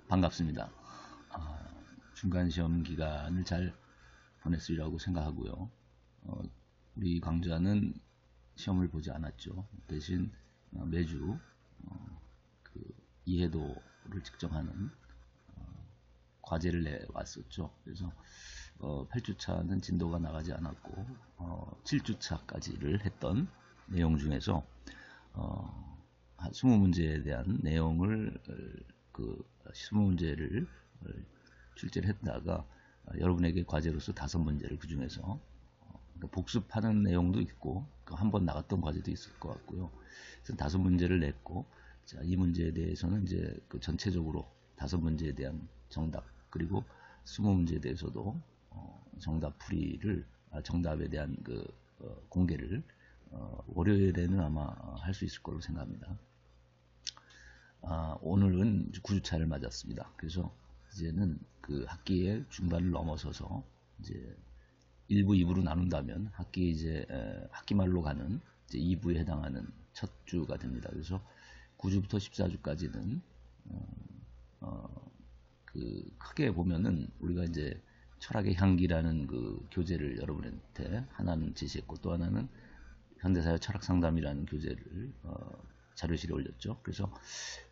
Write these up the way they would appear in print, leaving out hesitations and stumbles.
반갑습니다. 중간 시험 기간을 잘 보냈으리라고 생각하고요. 우리 강좌는 시험을 보지 않았죠. 대신 매주 그 이해도를 측정하는 과제를 내왔었죠. 그래서 8주차는 진도가 나가지 않았고 7주차까지를 했던 내용 중에서 20문제에 대한 내용을 20문제를 출제를 했다가 여러분에게 과제로서 5문제를 그 중에서 복습하는 내용도 있고 한 번 나갔던 과제도 있을 것 같고요. 그래서 5문제를 냈고, 자, 이 문제에 대해서는 이제 전체적으로 5문제에 대한 정답, 그리고 20문제에 대해서도 정답에 대한 공개를 월요일에는 아마 할 수 있을 거로 생각합니다. 오늘은 9주차를 맞았습니다. 그래서 이제는 그 학기의 중반을 넘어서서 이제 1부, 2부로 나눈다면 학기 말로 가는 이제 2부에 해당하는 첫 주가 됩니다. 그래서 9주부터 14주까지는 크게 보면은 우리가 이제 철학의 향기라는 그 교재를 여러분한테 하나는 제시했고, 또 하나는 현대사회 철학 상담이라는 교재를 자료실에 올렸죠. 그래서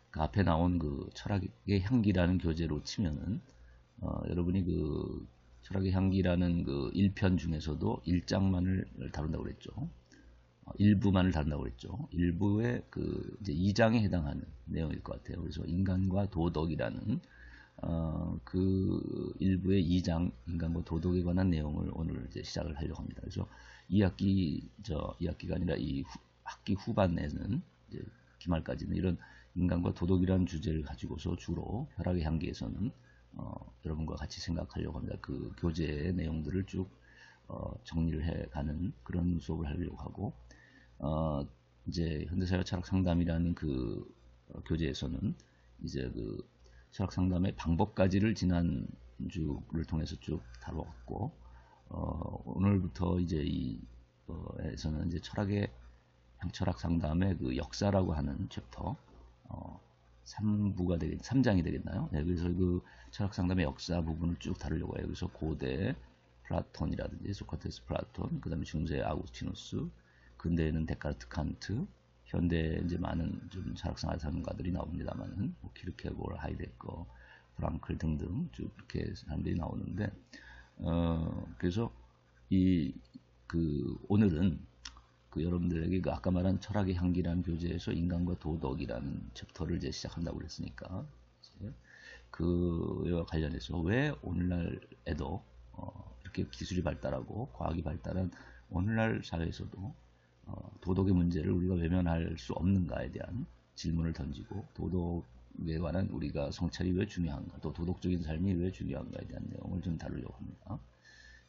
그 앞에 나온 그 철학의 향기라는 교재로 치면은 여러분이 그 철학의 향기라는 그 1편 중에서도 1장만을 다룬다고 그랬죠. 일부만을 다룬다고 그랬죠. 일부의 그 이제 2장에 해당하는 내용일 것 같아요. 그래서 인간과 도덕이라는 그 일부의 2장 인간과 도덕에 관한 내용을 오늘 이제 시작을 하려고 합니다. 그래서 이 학기가 아니라 이 학기 후반에는 이제 기말까지는 이런 인간과 도덕이라는 주제를 가지고서 주로 철학의 향기에서는 여러분과 같이 생각하려고 합니다. 그 교재의 내용들을 쭉 정리를 해가는 그런 수업을 하려고 하고, 이제 현대사회 철학 상담이라는 그 교재에서는 이제 그 철학 상담의 방법까지를 지난 주를 통해서 쭉 다루었고, 오늘부터 이제 에서는 이제 철학 상담의 그 역사라고 하는 챕터 3장이 되겠나요? 네, 그래서 그 철학 상담의 역사 부분을 쭉 다루려고 해요. 그래서 고대 플라톤이라든지 소크라테스, 플라톤, 그 다음에 중세 아우구스티누스, 근대에는 데카르트, 칸트, 현대에 이제 많은 좀 철학상가들이 나옵니다만은 뭐 키르케고르, 하이데거, 프랑클 등등 쭉 이렇게 사람들이 나오는데, 그래서 오늘은 여러분들에게 그 아까 말한 철학의 향기라는 교재에서 인간과 도덕이라는 챕터를 이제 시작한다고 그랬으니까, 그와 관련해서 왜 오늘날에도 이렇게 기술이 발달하고 과학이 발달한 오늘날 사회에서도 도덕의 문제를 우리가 외면할 수 없는가에 대한 질문을 던지고, 도덕에 관한 우리가 성찰이 왜 중요한가, 또 도덕적인 삶이 왜 중요한가에 대한 내용을 좀 다루려고 합니다.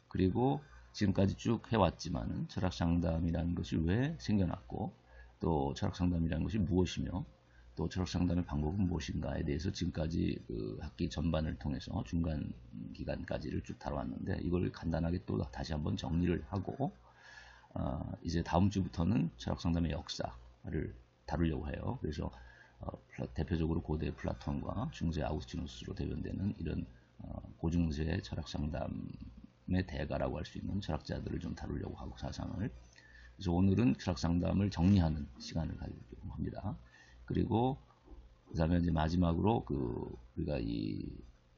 그리고 지금까지 쭉 해왔지만 철학 상담이라는 것이 왜 생겨났고, 또 철학 상담이라는 것이 무엇이며, 또 철학 상담의 방법은 무엇인가에 대해서 지금까지 그 학기 전반을 통해서 중간 기간까지를 쭉 다뤄왔는데, 이걸 간단하게 또 다시 한번 정리를 하고, 이제 다음 주부터는 철학 상담의 역사를 다루려고 해요. 그래서 대표적으로 고대 플라톤과 중세 아우구스티누스로 대변되는 이런 고중세 철학 상담의 대가라고 할 수 있는 철학자들을 좀 다루려고 하고, 사상을. 그래서 오늘은 철학 상담을 정리하는 시간을 가지려고 합니다. 그리고 그 다음에 이제 마지막으로 우리가 이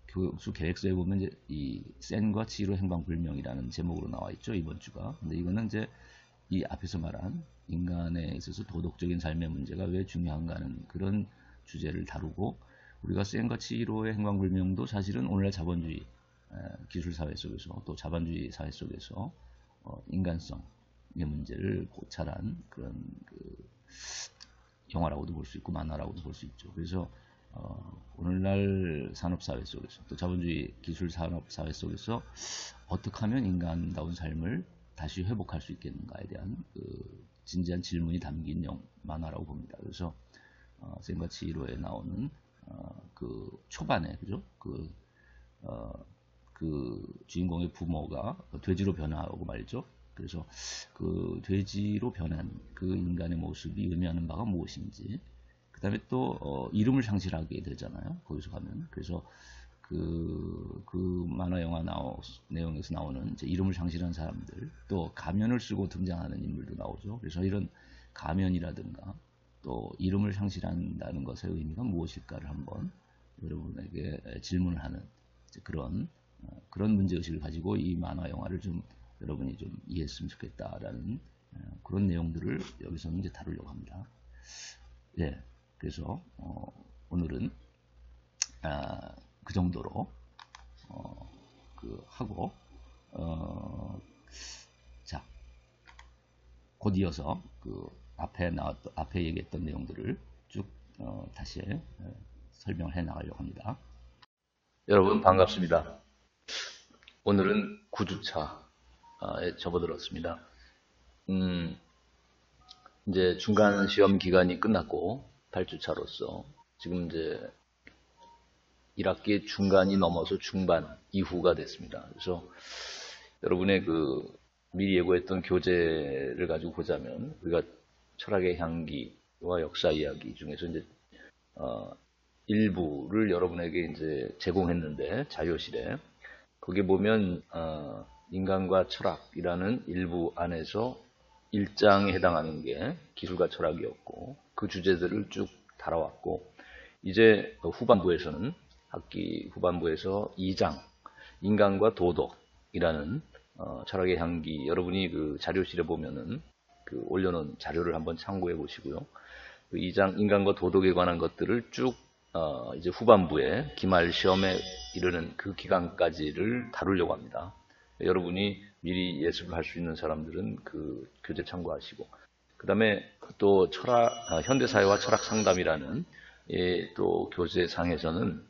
교수 계획서에 보면 이제 이 센과 치히로 행방불명이라는 제목으로 나와 있죠, 이번 주가. 근데 이거는 이제 이 앞에서 말한 인간에 있어서 도덕적인 삶의 문제가 왜 중요한가 하는 그런 주제를 다루고, 우리가 센과 치히로의 행방불명도 사실은 오늘날 자본주의 기술 사회 속에서, 또 자본주의 사회 속에서 인간성의 문제를 고찰한 그런 영화라고도 볼 수 있고 만화라고도 볼 수 있죠. 그래서 오늘날 산업사회 속에서, 또 자본주의 기술 산업사회 속에서 어떻게 하면 인간다운 삶을 다시 회복할 수 있겠는가에 대한 진지한 질문이 담긴 만화라고 봅니다. 그래서 센과 치히로에 나오는 그 초반에, 그죠? 그 주인공의 부모가 돼지로 변화하고 말이죠. 그래서 그 돼지로 변한 그 인간의 모습이 의미하는 바가 무엇인지, 그 그다음에 또 이름을 상실하게 되잖아요. 거기서 가면. 그래서 그 만화 영화 내용에서 나오는 이제 이름을 상실한 사람들, 또 가면을 쓰고 등장하는 인물도 나오죠. 그래서 이런 가면이라든가 또 이름을 상실한다는 것의 의미가 무엇일까를 한번 여러분에게 질문을 하는 그런 문제의식을 가지고 이 만화 영화를 좀 여러분이 좀 이해했으면 좋겠다라는 그런 내용들을 여기서는 이제 다루려고 합니다. 예, 그래서 오늘은 그 정도로 하고 자, 곧 이어서 앞에 얘기했던 내용들을 쭉 다시 설명을 해 나가려고 합니다. 여러분 반갑습니다. 오늘은 9주차에 접어들었습니다. 이제 중간 시험 기간이 끝났고 8주차로서 지금 이제 1학기 중간이 넘어서 중반 이후가 됐습니다. 그래서 여러분의 미리 예고했던 교재를 가지고 보자면 우리가 철학의 향기와 역사 이야기 중에서 이제 일부를 여러분에게 이제 제공했는데 자료실에 거기 보면 인간과 철학이라는 일부 안에서 1장에 해당하는 게 기술과 철학이었고 그 주제들을 쭉 다뤄왔고 이제 후반부에서는 학기 후반부에서 2장 인간과 도덕이라는 철학의 향기 여러분이 그 자료실에 보면은 올려놓은 자료를 한번 참고해 보시고요. 그 2장 인간과 도덕에 관한 것들을 쭉 이제 후반부에 기말 시험에 이르는 그 기간까지를 다루려고 합니다. 여러분이 미리 예습을 할 수 있는 사람들은 그 교재 참고하시고 그 다음에 또 현대사회와 철학 상담이라는 또 교재상에서는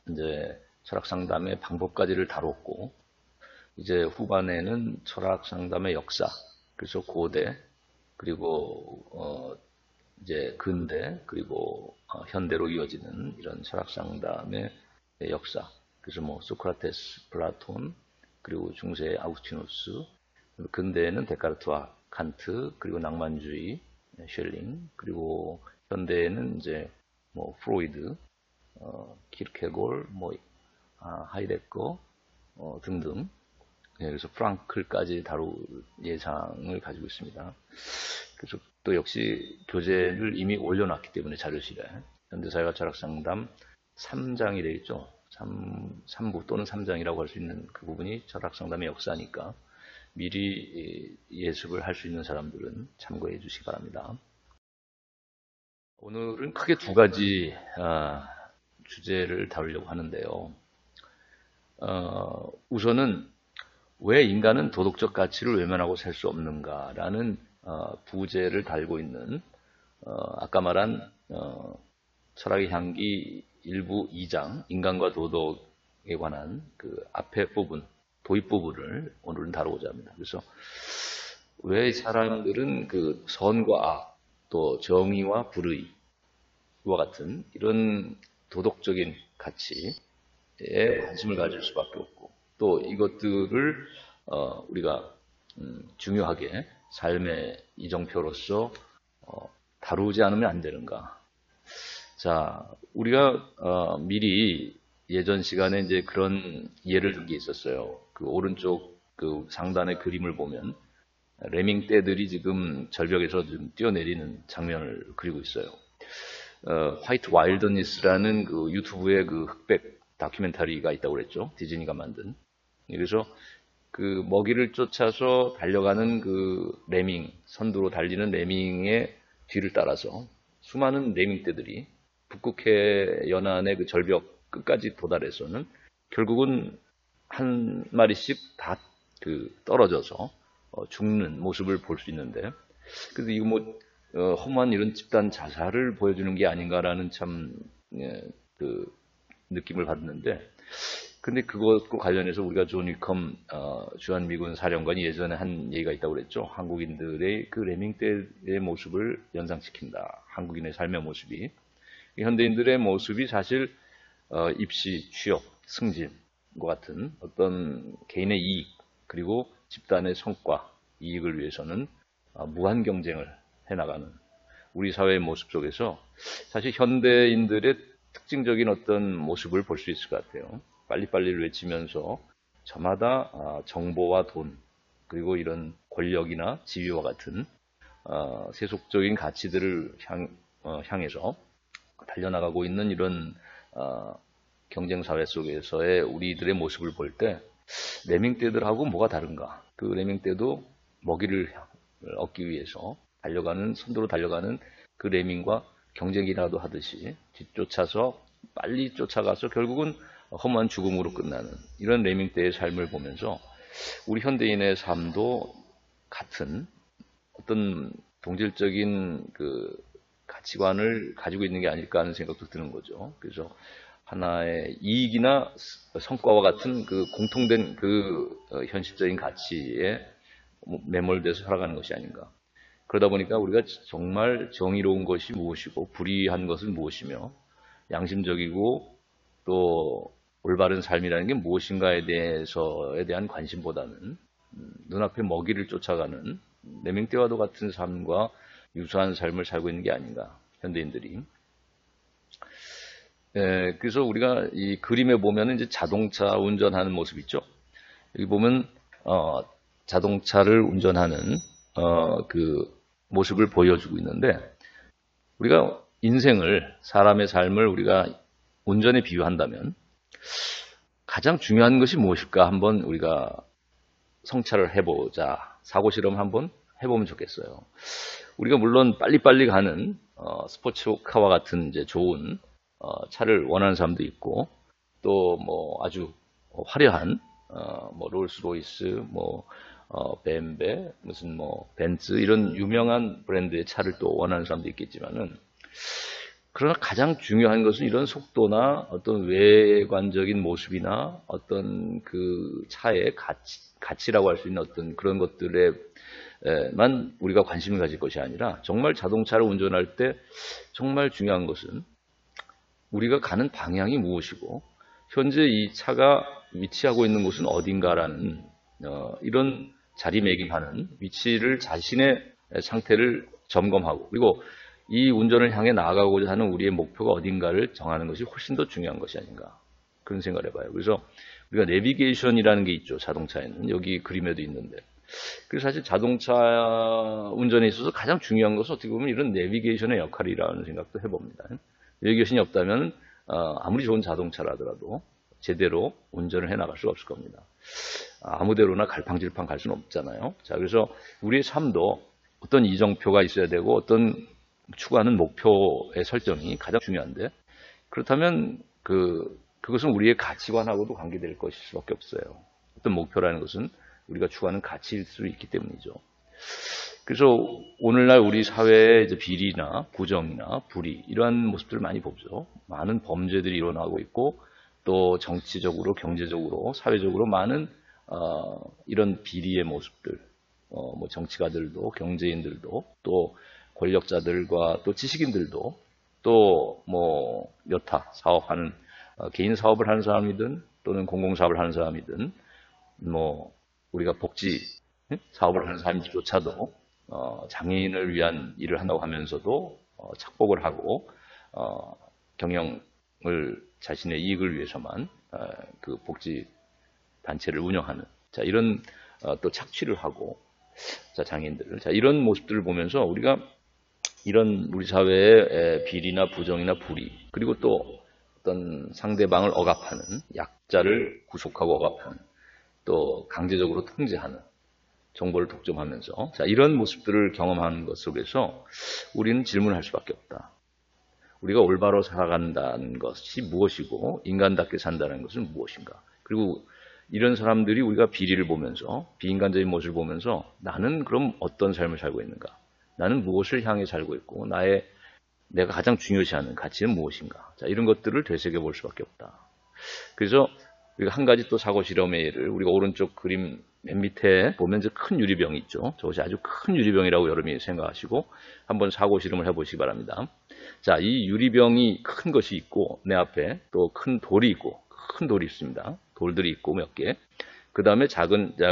이제 철학 상담의 방법까지를 다뤘고 이제 후반에는 철학 상담의 역사 그래서 고대 그리고 이제 근대 그리고 현대로 이어지는 이런 철학 상담의 역사 그래서 뭐 소크라테스, 플라톤 그리고 중세의 아우구스티누스 근대에는 데카르트와 칸트 그리고 낭만주의 쉘링 그리고 현대에는 이제 뭐 프로이드 키르케골 하이데거 등등 그래서 프랑클까지 다룰 예상을 가지고 있습니다. 그래서 또 역시 교재를 이미 올려놨기 때문에 자료실에 현대사회와 철학상담 3장이 되겠죠. 3부 또는 3장이라고 할 수 있는 그 부분이 철학상담의 역사니까 미리 예습을 할 수 있는 사람들은 참고해 주시기 바랍니다. 오늘은 크게 두 가지 주제를 다루려고 하는데요. 우선은 왜 인간은 도덕적 가치를 외면하고 살 수 없는가라는 부제를 달고 있는 아까 말한 철학의 향기 일부 2장 인간과 도덕에 관한 그 앞에 부분 도입 부분을 오늘은 다루고자 합니다. 그래서 왜 사람들은 그 선과 악 또 정의와 불의와 같은 이런 도덕적인 가치에 관심을 가질 수밖에 없고 또 이것들을 우리가 중요하게 삶의 이정표로서 다루지 않으면 안 되는가? 자, 우리가 미리 예전 시간에 이제 그런 예를 든 게 있었어요. 그 오른쪽 그 상단의 그림을 보면 레밍 떼들이 지금 절벽에서 좀 뛰어내리는 장면을 그리고 있어요. 화이트 와일더니스라는 그 유튜브의 그 흑백 다큐멘터리가 있다고 그랬죠. 디즈니가 만든. 그래서 그 먹이를 쫓아서 달려가는 그 레밍, 선두로 달리는 레밍의 뒤를 따라서 수많은 레밍떼들이 북극해 연안의 그 절벽 끝까지 도달해서는 결국은 한 마리씩 다 떨어져서 죽는 모습을 볼 수 있는데, 그래서 이거 뭐 허무한 이런 집단 자살을 보여주는 게 아닌가라는 참 그 느낌을 받는데, 근데 그것과 관련해서 우리가 존 위컴 주한미군 사령관이 예전에 한 얘기가 있다고 그랬죠. 한국인들의 그 레밍떼의 모습을 연상시킨다. 한국인의 삶의 모습이. 현대인들의 모습이 사실 입시, 취업, 승진과 같은 어떤 개인의 이익 그리고 집단의 성과, 이익을 위해서는 무한 경쟁을 해나가는 우리 사회의 모습 속에서 사실 현대인들의 특징적인 어떤 모습을 볼 수 있을 것 같아요. 빨리빨리를 외치면서 저마다 정보와 돈, 그리고 이런 권력이나 지위와 같은 세속적인 가치들을 향해서 달려나가고 있는 이런 경쟁 사회 속에서의 우리들의 모습을 볼 때 레밍떼들하고 뭐가 다른가? 그 레밍떼도 먹이를 얻기 위해서 선두로 달려가는 그 레밍과 경쟁이라도 하듯이 뒤쫓아서 빨리 쫓아가서 결국은 험한 죽음으로 끝나는 이런 레밍떼의 삶을 보면서 우리 현대인의 삶도 같은 어떤 동질적인 그 가치관을 가지고 있는 게 아닐까 하는 생각도 드는 거죠. 그래서 하나의 이익이나 성과와 같은 그 공통된 그 현실적인 가치에 매몰돼서 살아가는 것이 아닌가. 그러다 보니까 우리가 정말 정의로운 것이 무엇이고 불의한 것은 무엇이며 양심적이고 또 올바른 삶이라는 게 무엇인가에 대한 관심보다는 눈앞에 먹이를 쫓아가는 내명대와도 같은 삶과 유사한 삶을 살고 있는 게 아닌가, 현대인들이. 그래서 우리가 이 그림에 보면 이제 자동차 운전하는 모습 있죠. 여기 보면 자동차를 운전하는 그 모습을 보여주고 있는데, 우리가 사람의 삶을 우리가 운전에 비유한다면 가장 중요한 것이 무엇일까 한번 우리가 성찰을 해보자, 사고 실험 한번 해보면 좋겠어요. 우리가 물론 빨리빨리 가는 스포츠카와 같은 이제 좋은 차를 원하는 사람도 있고, 또 뭐 아주 화려한 뭐 롤스로이스, 뭐 벤베, 무슨 뭐 벤츠 이런 유명한 브랜드의 차를 또 원하는 사람도 있겠지만은, 그러나 가장 중요한 것은 이런 속도나 어떤 외관적인 모습이나 어떤 그 차의 가치라고 할 수 있는 어떤 그런 것들에만 우리가 관심을 가질 것이 아니라, 정말 자동차를 운전할 때 정말 중요한 것은 우리가 가는 방향이 무엇이고 현재 이 차가 위치하고 있는 곳은 어딘가라는 이런 자리매김하는 위치를, 자신의 상태를 점검하고, 그리고 이 운전을 향해 나아가고자 하는 우리의 목표가 어딘가를 정하는 것이 훨씬 더 중요한 것이 아닌가, 그런 생각을 해봐요. 그래서 우리가 내비게이션이라는 게 있죠, 자동차에는. 여기 그림에도 있는데, 그래서 사실 자동차 운전에 있어서 가장 중요한 것은 어떻게 보면 이런 내비게이션의 역할이라는 생각도 해봅니다. 내비게이션이 없다면 아무리 좋은 자동차라더라도 제대로 운전을 해나갈 수가 없을 겁니다. 아무데로나 갈팡질팡 갈 수는 없잖아요. 자, 그래서 우리의 삶도 어떤 이정표가 있어야 되고 어떤 추구하는 목표의 설정이 가장 중요한데, 그렇다면 그것은 우리의 가치관하고도 관계될 것일 수밖에 없어요. 어떤 목표라는 것은 우리가 추구하는 가치일 수 있기 때문이죠. 그래서 오늘날 우리 사회의 이제 비리나 부정이나 불의, 이러한 모습들을 많이 보죠. 많은 범죄들이 일어나고 있고, 또 정치적으로, 경제적으로, 사회적으로 많은 이런 비리의 모습들, 뭐 정치가들도, 경제인들도, 또 권력자들과 또 지식인들도, 또 뭐 여타 사업하는 개인 사업을 하는 사람이든 또는 공공사업을 하는 사람이든, 뭐 우리가 복지 사업을 하는 사람들조차도 장애인을 위한 일을 한다고 하면서도 착복을 하고 경영을, 자신의 이익을 위해서만 그 복지 단체를 운영하는, 자, 이런 또 착취를 하고, 자, 장애인들을, 자, 이런 모습들을 보면서 우리가 이런 우리 사회의 비리나 부정이나 불의, 그리고 또 어떤 상대방을 억압하는, 약자를 구속하고 억압하는, 또 강제적으로 통제하는, 정보를 독점하면서, 자, 이런 모습들을 경험하는 것 속에서 우리는 질문할 수밖에 없다. 우리가 올바로 살아간다는 것이 무엇이고 인간답게 산다는 것은 무엇인가. 그리고 이런 사람들이 우리가 비리를 보면서, 비인간적인 모습을 보면서 나는 그럼 어떤 삶을 살고 있는가, 나는 무엇을 향해 살고 있고 내가 가장 중요시하는 가치는 무엇인가. 자, 이런 것들을 되새겨 볼 수밖에 없다. 그래서 우리가 한 가지 또 사고 실험의 예를, 우리가 오른쪽 그림 맨 밑에 보면 이제 큰 유리병이 있죠. 저것이 아주 큰 유리병이라고 여러분이 생각하시고 한번 사고 실험을 해보시기 바랍니다. 자, 이 유리병이 큰 것이 있고, 내 앞에 또 큰 돌이 있고, 큰 돌이 있습니다. 돌들이 있고 몇 개. 그 다음에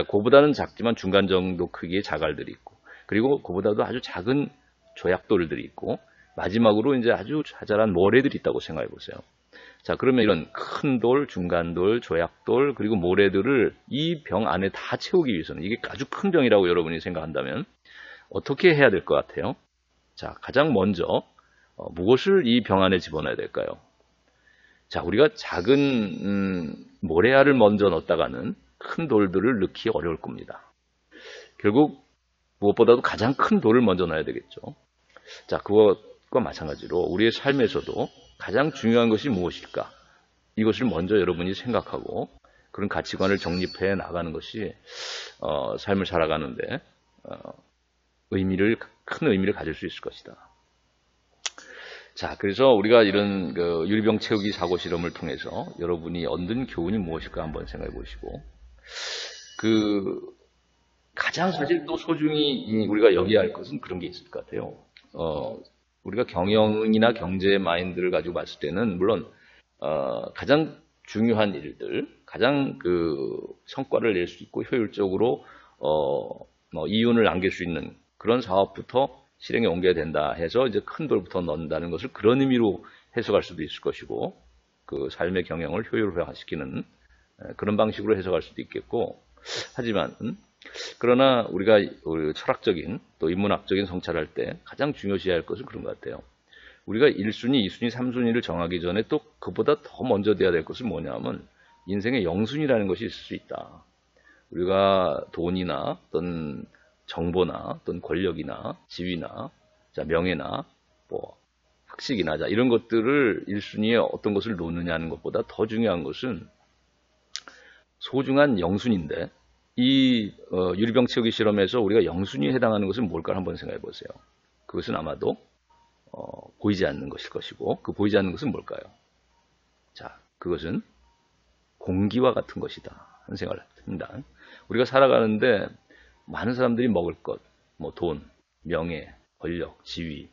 그보다는 작지만 중간 정도 크기의 자갈들이 있고, 그리고 그보다도 아주 작은 조약돌들이 있고 마지막으로 이제 아주 자잘한 모래들이 있다고 생각해 보세요. 자, 그러면 이런 큰 돌, 중간 돌, 조약돌, 그리고 모래들을 이 병 안에 다 채우기 위해서는 이게 아주 큰 병이라고 여러분이 생각한다면 어떻게 해야 될 것 같아요? 자, 가장 먼저 무엇을 이 병 안에 집어넣어야 될까요? 자, 우리가 작은 모래알을 먼저 넣었다가는 큰 돌들을 넣기 어려울 겁니다. 결국 무엇보다도 가장 큰 돌을 먼저 넣어야 되겠죠. 자, 그것과 마찬가지로 우리의 삶에서도 가장 중요한 것이 무엇일까? 이것을 먼저 여러분이 생각하고 그런 가치관을 정립해 나가는 것이 삶을 살아가는데 큰 의미를 가질 수 있을 것이다. 자, 그래서 우리가 이런 유리병 채우기 사고 실험을 통해서 여러분이 얻는 교훈이 무엇일까 한번 생각해 보시고, 가장 사실 또 소중히 우리가 여겨야 할 것은 그런 게 있을 것 같아요. 우리가 경영이나 경제 마인드를 가지고 봤을 때는 물론 가장 중요한 일들, 가장 성과를 낼 수 있고 효율적으로 이윤을 남길 수 있는 그런 사업부터 실행에 옮겨야 된다 해서 이제 큰 돌부터 넣는다는 것을 그런 의미로 해석할 수도 있을 것이고, 그 삶의 경영을 효율화시키는 그런 방식으로 해석할 수도 있겠고, 하지만 그러나 우리가 철학적인 또 인문학적인 성찰할 때 가장 중요시해야 할 것은 그런 것 같아요. 우리가 1순위, 2순위, 3순위를 정하기 전에 또 그보다 더 먼저 돼야 될 것은 뭐냐면 인생의 0순위라는 것이 있을 수 있다. 우리가 돈이나 어떤 정보나 어떤 권력이나 지위나 명예나 학식이나 이런 것들을 1순위에 어떤 것을 놓느냐는 것보다 더 중요한 것은 소중한 0순위인데 이 유리병 채우기 실험에서 우리가 0순위에 해당하는 것은 뭘까 한번 생각해 보세요. 그것은 아마도 보이지 않는 것일 것이고, 그 보이지 않는 것은 뭘까요? 자, 그것은 공기와 같은 것이다 하는 생각을 합니다. 우리가 살아가는데 많은 사람들이 먹을 것, 돈, 명예, 권력, 지위,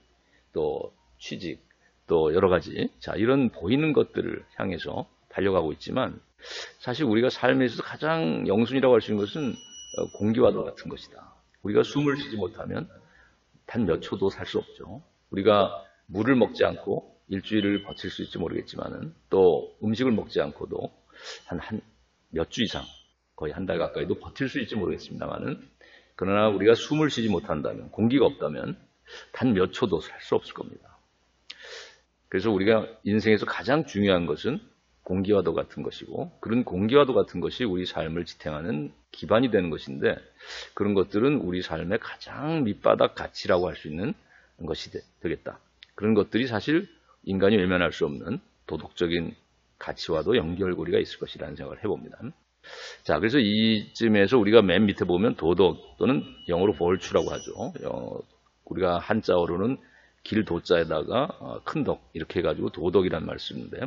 또 취직, 또 여러 가지 이런 보이는 것들을 향해서 달려가고 있지만 사실 우리가 삶에 있어서 가장 0순위라고 할 수 있는 것은 공기와도 같은 것이다. 우리가 숨을 쉬지 못하면 단 몇 초도 살 수 없죠. 우리가 물을 먹지 않고 일주일을 버틸 수 있을지 모르겠지만은 또 음식을 먹지 않고도 한 몇 주 이상 거의 한 달 가까이도 버틸 수 있을지 모르겠습니다만은, 그러나 우리가 숨을 쉬지 못한다면, 공기가 없다면 단 몇 초도 살 수 없을 겁니다. 그래서 우리가 인생에서 가장 중요한 것은 공기와도 같은 것이고, 그런 공기와도 같은 것이 우리 삶을 지탱하는 기반이 되는 것인데, 그런 것들은 우리 삶의 가장 밑바닥 가치라고 할 수 있는 것이 되겠다. 그런 것들이 사실 인간이 외면할 수 없는 도덕적인 가치와도 연결고리가 있을 것이라는 생각을 해봅니다. 자, 그래서 이쯤에서 우리가 맨 밑에 보면 도덕 또는 영어로 벌추라고 하죠. 우리가 한자어로는 길도자에다가 큰 덕 이렇게 해가지고 도덕이란 말을 쓰는데,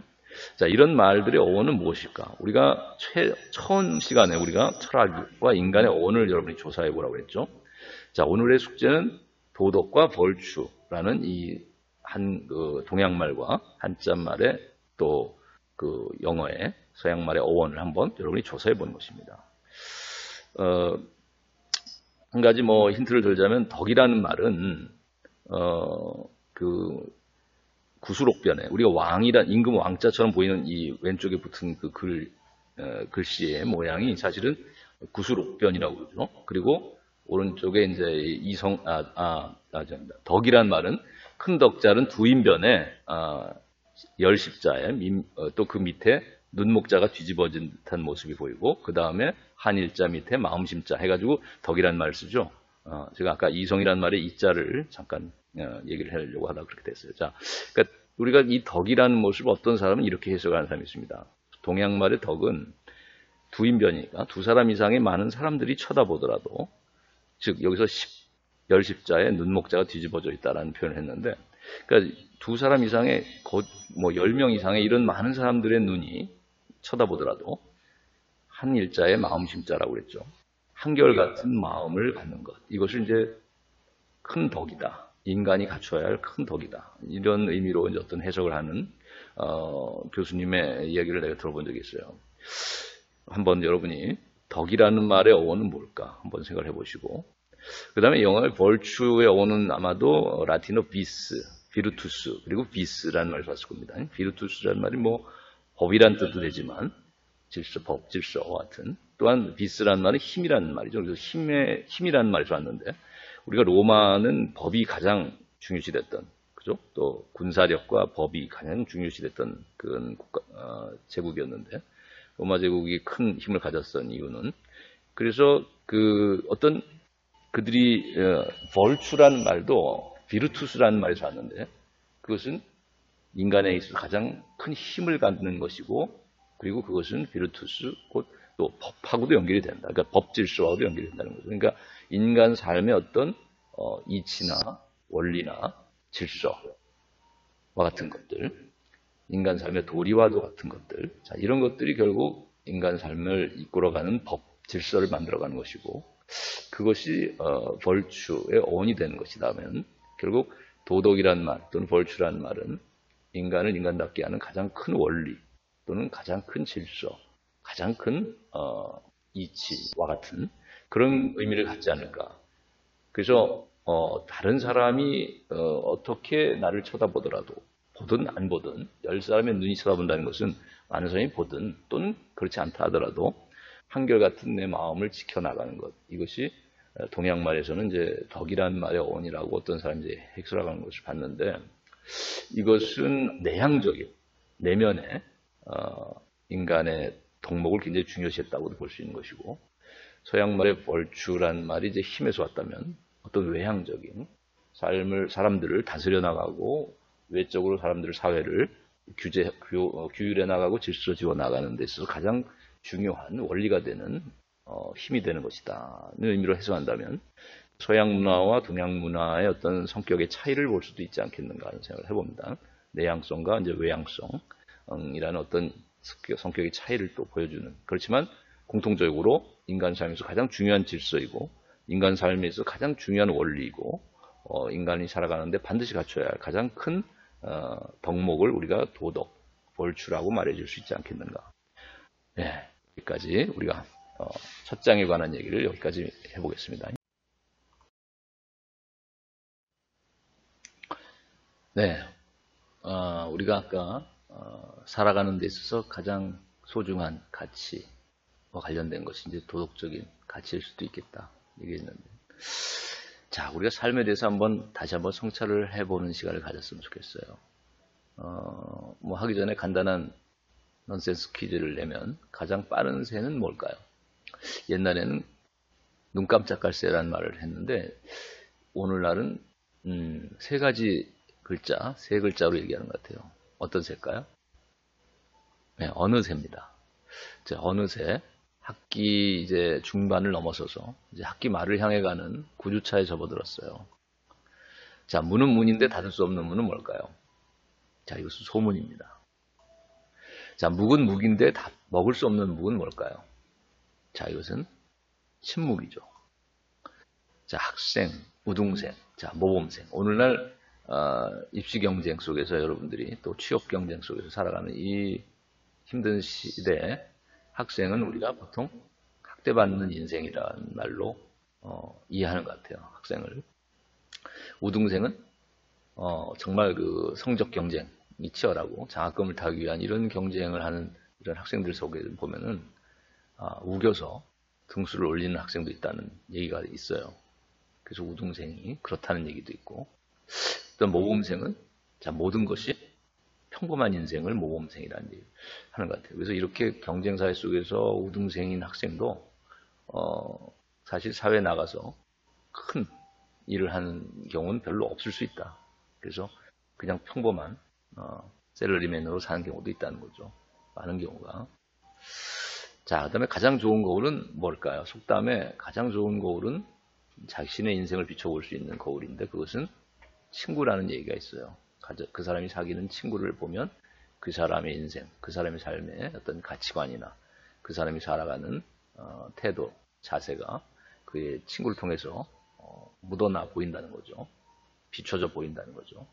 자, 이런 말들의 어원은 무엇일까? 우리가 처음 시간에 우리가 철학과 인간의 어원을 여러분이 조사해 보라고 했죠. 자, 오늘의 숙제는 도덕과 벌추라는 이 동양말과 한자말의 또 영어의 서양말의 어원을 한번 여러분이 조사해 보는 것입니다. 한 가지 힌트를 들자면 덕이라는 말은 구수록변에 우리가 왕이란 임금 왕자처럼 보이는 이 왼쪽에 붙은 글씨의 모양이 사실은 구수록변이라고 그러죠. 그리고 오른쪽에 이제 덕이란 말은 큰 덕자는 두인변에 열십자에 또 그 밑에 눈목자가 뒤집어진 듯한 모습이 보이고, 그 다음에 한일자 밑에 마음심자 해가지고 덕이란 말을 쓰죠. 제가 아까 이성이란 말의 이자를 잠깐 얘기를 하려고 하다 그렇게 됐어요. 자, 그러니까 우리가 이 덕이라는 모습을 어떤 사람은 이렇게 해석하는 사람이 있습니다. 동양말의 덕은 두인변이니까 두 사람 이상의 많은 사람들이 쳐다보더라도, 즉 여기서 열십자에 눈목자가 뒤집어져 있다라는 표현을 했는데, 그러니까 두 사람 이상의 10명 이상의 이런 많은 사람들의 눈이 쳐다보더라도 한 일자의 마음심자라고 그랬죠. 한결같은 마음을 갖는 것. 이것을 이제 큰 덕이다. 인간이 갖춰야 할 큰 덕이다. 이런 의미로 이제 어떤 해석을 하는 교수님의 이야기를 내가 들어본 적이 있어요. 한번 여러분이 덕이라는 말의 어원은 뭘까 한번 생각을 해보시고, 그 다음에 영어의 벌추의 어원은 아마도 라틴어 비스, 비르투스, 그리고 비스라는 말을 썼을 겁니다. 비르투스라는 말이 뭐 법이란 뜻도 되지만 질서, 법, 질서와 같은, 또한 비스라는 말은 힘이라는 말이죠. 그래서 힘이라는 말을 썼는데 우리가 로마는 법이 가장 중요시됐던, 그죠? 또 군사력과 법이 가장 중요시됐던 그런 제국이었는데 로마 제국이 큰 힘을 가졌던 이유는, 그래서 그 어떤 그들이 벌추라는 말도 비르투스라는 말에서 왔는데 그것은 인간에 있어서 가장 큰 힘을 갖는 것이고, 그리고 그것은 비르투스, 곧 또 법하고도 연결이 된다. 그러니까 법 질서하고도 연결이 된다는 거죠. 그러니까 인간 삶의 어떤 이치나 원리나 질서와 같은 것들, 인간 삶의 도리와도 같은 것들, 자, 이런 것들이 결국 인간 삶을 이끌어가는 법, 질서를 만들어가는 것이고, 그것이 벌추의 어원이 되는 것이라면 결국 도덕이란 말 또는 벌추란 말은 인간을 인간답게 하는 가장 큰 원리 또는 가장 큰 질서, 가장 큰 이치와 같은 그런 의미를 갖지 않을까. 그래서 다른 사람이 어떻게 나를 쳐다보더라도, 보든 안 보든, 10사람의 눈이 쳐다본다는 것은 많은 사람이 보든 또는 그렇지 않다 하더라도 한결같은 내 마음을 지켜나가는 것, 이것이 동양말에서는 이제 덕이라는 말의 어원이라고 어떤 사람이 이제 핵설하는 것을 봤는데, 이것은 내향적인 내면에 인간의 덕목을 굉장히 중요시했다고도 볼 수 있는 것이고, 서양말의 벌추라는 말이 이제 힘에서 왔다면 어떤 외향적인 삶을, 사람들을 다스려 나가고 외적으로 사람들을, 사회를 규율해 나가고 질서 지어 나가는 데 있어서 가장 중요한 원리가 되는 힘이 되는 것이다 는 의미로 해석한다면 서양 문화와 동양 문화의 어떤 성격의 차이를 볼 수도 있지 않겠는가 하는 생각을 해봅니다. 내향성과 이제 외향성이라는 어떤 성격의 차이를 또 보여주는, 그렇지만 공통적으로 인간 삶에서 가장 중요한 질서이고 인간 삶에서 가장 중요한 원리이고 인간이 살아가는데 반드시 갖춰야 할 가장 큰 덕목을 우리가 도덕, 벌추라고 말해줄 수 있지 않겠는가. 네, 여기까지 우리가 첫 장에 관한 얘기를 여기까지 해보겠습니다. 네, 우리가 아까 살아가는 데 있어서 가장 소중한 가치와 관련된 것이 이제 도덕적인 가치일 수도 있겠다 얘기했는데, 자, 우리가 삶에 대해서 다시 한번 성찰을 해보는 시간을 가졌으면 좋겠어요. 뭐 하기 전에 간단한 넌센스 퀴즈를 내면 가장 빠른 새는 뭘까요? 옛날에는 눈 깜짝할 새라는 말을 했는데 오늘날은 세 가지 글자, 세 글자로 얘기하는 것 같아요. 어떤 새일까요? 네, 어느 새입니다. 어느 새, 학기 이제 중반을 넘어서서 이제 학기 말을 향해 가는 구주차에 접어들었어요. 자, 문은 문인데 닫을 수 없는 문은 뭘까요? 자, 이것은 소문입니다. 자, 묵은 묵인데 먹을 수 없는 묵은 뭘까요? 자, 이것은 침묵이죠. 자, 학생, 우등생, 자, 모범생. 오늘날 입시 경쟁 속에서 여러분들이 또 취업 경쟁 속에서 살아가는 이 힘든 시대에 학생은 우리가 보통 학대받는 인생이라는 말로 이해하는 것 같아요. 학생을. 우등생은 정말 그 성적 경쟁이 치열하고 장학금을 타기 위한 이런 경쟁을 하는 이런 학생들 속에 보면은 우겨서 등수를 올리는 학생도 있다는 얘기가 있어요. 그래서 우등생이 그렇다는 얘기도 있고, 또 모범생은 자, 모든 것이 평범한 인생을 모범생이라는 얘기를 하는 것 같아요. 그래서 이렇게 경쟁사회 속에서 우등생인 학생도 사실 사회에 나가서 큰 일을 하는 경우는 별로 없을 수 있다. 그래서 그냥 평범한 셀러리맨으로 사는 경우도 있다는 거죠. 많은 경우가. 자, 그 다음에 가장 좋은 거울은 뭘까요? 속담에 가장 좋은 거울은 자신의 인생을 비춰볼 수 있는 거울인데 그것은 친구라는 얘기가 있어요. 그 사람이 사귀는 친구를 보면 그 사람의 인생, 그 사람의 삶의 어떤 가치관이나 그 사람이 살아가는 태도, 자세가 그의 친구를 통해서 묻어나 보인다는 거죠. 비춰져 보인다는 거죠.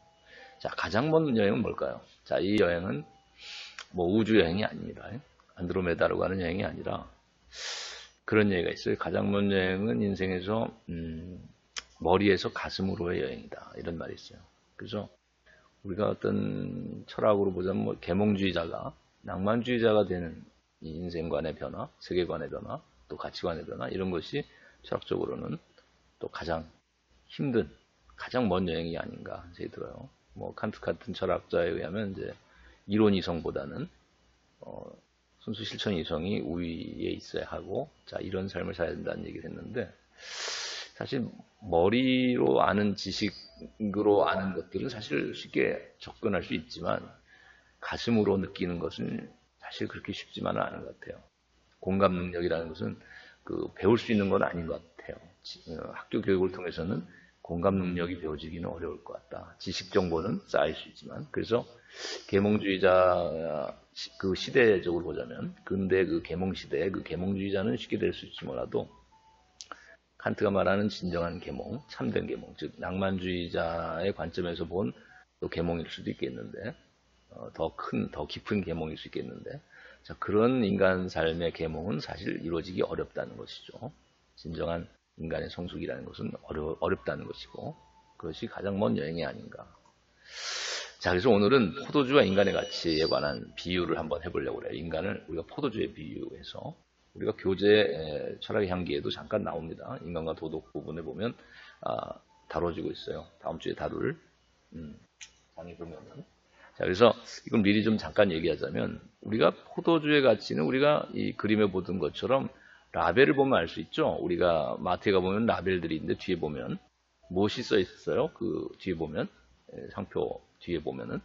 자, 가장 먼 여행은 뭘까요? 자, 이 여행은 뭐 우주 여행이 아닙니다. 안드로메다로 가는 여행이 아니라 그런 얘기가 있어요. 가장 먼 여행은 인생에서 머리에서 가슴으로의 여행이다. 이런 말이 있어요. 그래서 우리가 어떤 철학으로 보자면 뭐 계몽주의자가 낭만주의자가 되는 이 인생관의 변화, 세계관의 변화, 또 가치관의 변화 이런 것이 철학적으로는 또 가장 힘든, 가장 먼 여행이 아닌가 생각이 들어요. 뭐 칸트 같은 철학자에 의하면 이제 이론 이성보다는 순수 실천 이성이 우위에 있어야 하고, 자 이런 삶을 살아야 된다는 얘기를 했는데, 사실 머리로 아는 지식으로 아는 것들은 사실 쉽게 접근할 수 있지만 가슴으로 느끼는 것은 사실 그렇게 쉽지만은 않은 것 같아요. 공감 능력이라는 것은 그 배울 수 있는 건 아닌 것 같아요. 학교 교육을 통해서는 공감 능력이 배워지기는 어려울 것 같다. 지식 정보는 쌓일 수 있지만, 그래서 계몽주의자 그 시대적으로 보자면, 근대 그 계몽 시대에 그 계몽주의자는 쉽게 될 수 있을지 몰라도 칸트가 말하는 진정한 계몽, 참된 계몽, 즉 낭만주의자의 관점에서 본 또 계몽일 수도 있겠는데, 더 큰, 더 깊은 계몽일 수 있겠는데, 자 그런 인간 삶의 계몽은 사실 이루어지기 어렵다는 것이죠. 진정한 인간의 성숙이라는 것은 어렵다는 것이고, 그것이 가장 먼 여행이 아닌가. 자, 그래서 오늘은 포도주와 인간의 가치에 관한 비유를 한번 해보려고 그래요. 인간을 우리가 포도주에 비유해서, 우리가 교재 철학의 향기에도 잠깐 나옵니다. 인간과 도덕 부분에 보면 다뤄지고 있어요. 다음 주에 다룰 장에 보면은. 자, 그래서 이건 미리 좀 잠깐 얘기하자면, 우리가 포도주의 가치는 우리가 이 그림에 보던 것처럼 라벨을 보면 알 수 있죠. 우리가 마트에 가보면 라벨들이 있는데 뒤에 보면 무엇이 써 있어요? 그 뒤에 보면 상표 뒤에 보면은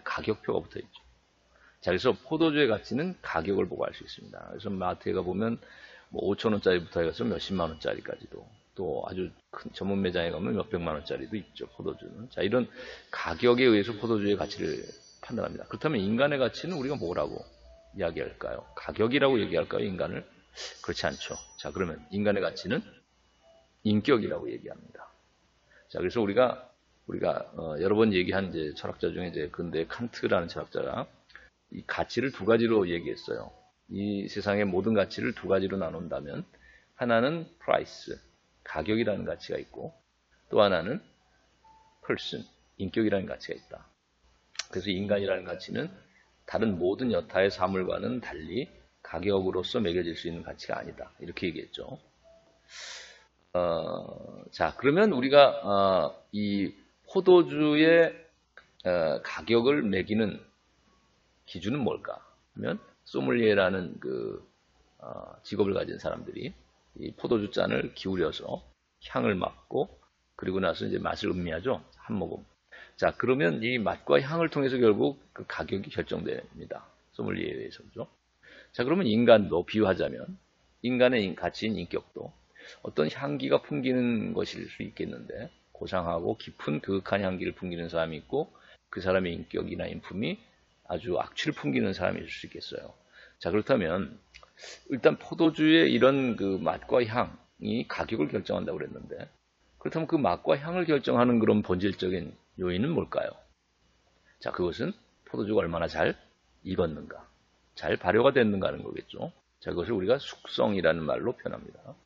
가격표가 붙어 있죠. 자, 그래서 포도주의 가치는 가격을 보고 알 수 있습니다. 그래서 마트에 가보면 뭐 5,000원짜리부터 해서 몇십만 원짜리까지도, 또 아주 큰 전문 매장에 가면 몇백만 원짜리도 있죠, 포도주는. 자, 이런 가격에 의해서 포도주의 가치를 판단합니다. 그렇다면 인간의 가치는 우리가 뭐라고 이야기할까요? 가격이라고 얘기할까요, 인간을? 그렇지 않죠. 자, 그러면 인간의 가치는 인격이라고 얘기합니다. 자, 그래서 우리가 여러 번 얘기한 이제 철학자 중에 이제 근대 칸트라는 철학자가 이 가치를 두 가지로 얘기했어요. 이 세상의 모든 가치를 두 가지로 나눈다면, 하나는 price, 가격이라는 가치가 있고, 또 하나는 person, 인격이라는 가치가 있다. 그래서 인간이라는 가치는 다른 모든 여타의 사물과는 달리 가격으로서 매겨질 수 있는 가치가 아니다. 이렇게 얘기했죠. 자, 그러면 우리가 이 포도주의 가격을 매기는 기준은 뭘까 하면, 소믈리에라는 그 직업을 가진 사람들이 이 포도주 잔을 기울여서 향을 맡고, 그리고 나서 이제 맛을 음미하죠. 한 모금. 자, 그러면 이 맛과 향을 통해서 결국 그 가격이 결정됩니다. 소믈리에에 의해서죠. 자, 그러면 인간도 비유하자면, 인간의 가치인 인격도 어떤 향기가 풍기는 것일 수 있겠는데, 고상하고 깊은 그윽한 향기를 풍기는 사람이 있고, 그 사람의 인격이나 인품이 아주 악취를 풍기는 사람이 있을 수 있겠어요. 자, 그렇다면 일단 포도주의 이런 그 맛과 향이 가격을 결정한다고 그랬는데, 그렇다면 그 맛과 향을 결정하는 그런 본질적인 요인은 뭘까요? 자, 그것은 포도주가 얼마나 잘 익었는가, 잘 발효가 됐는가 하는 거겠죠. 자, 그것을 우리가 숙성이라는 말로 표현합니다.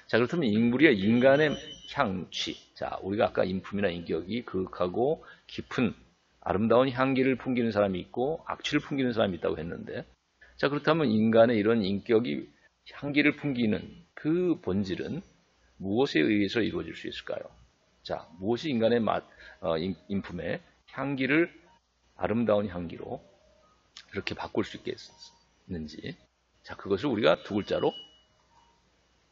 자, 그렇다면 우리가 인간의 향취, 자, 우리가 아까 인품이나 인격이 그윽하고 깊은 아름다운 향기를 풍기는 사람이 있고 악취를 풍기는 사람이 있다고 했는데, 자, 그렇다면 인간의 이런 인격이 향기를 풍기는 그 본질은 무엇에 의해서 이루어질 수 있을까요? 자, 무엇이 인간의 인품의 향기를 아름다운 향기로 이렇게 바꿀 수 있겠는지. 자, 그것을 우리가 두 글자로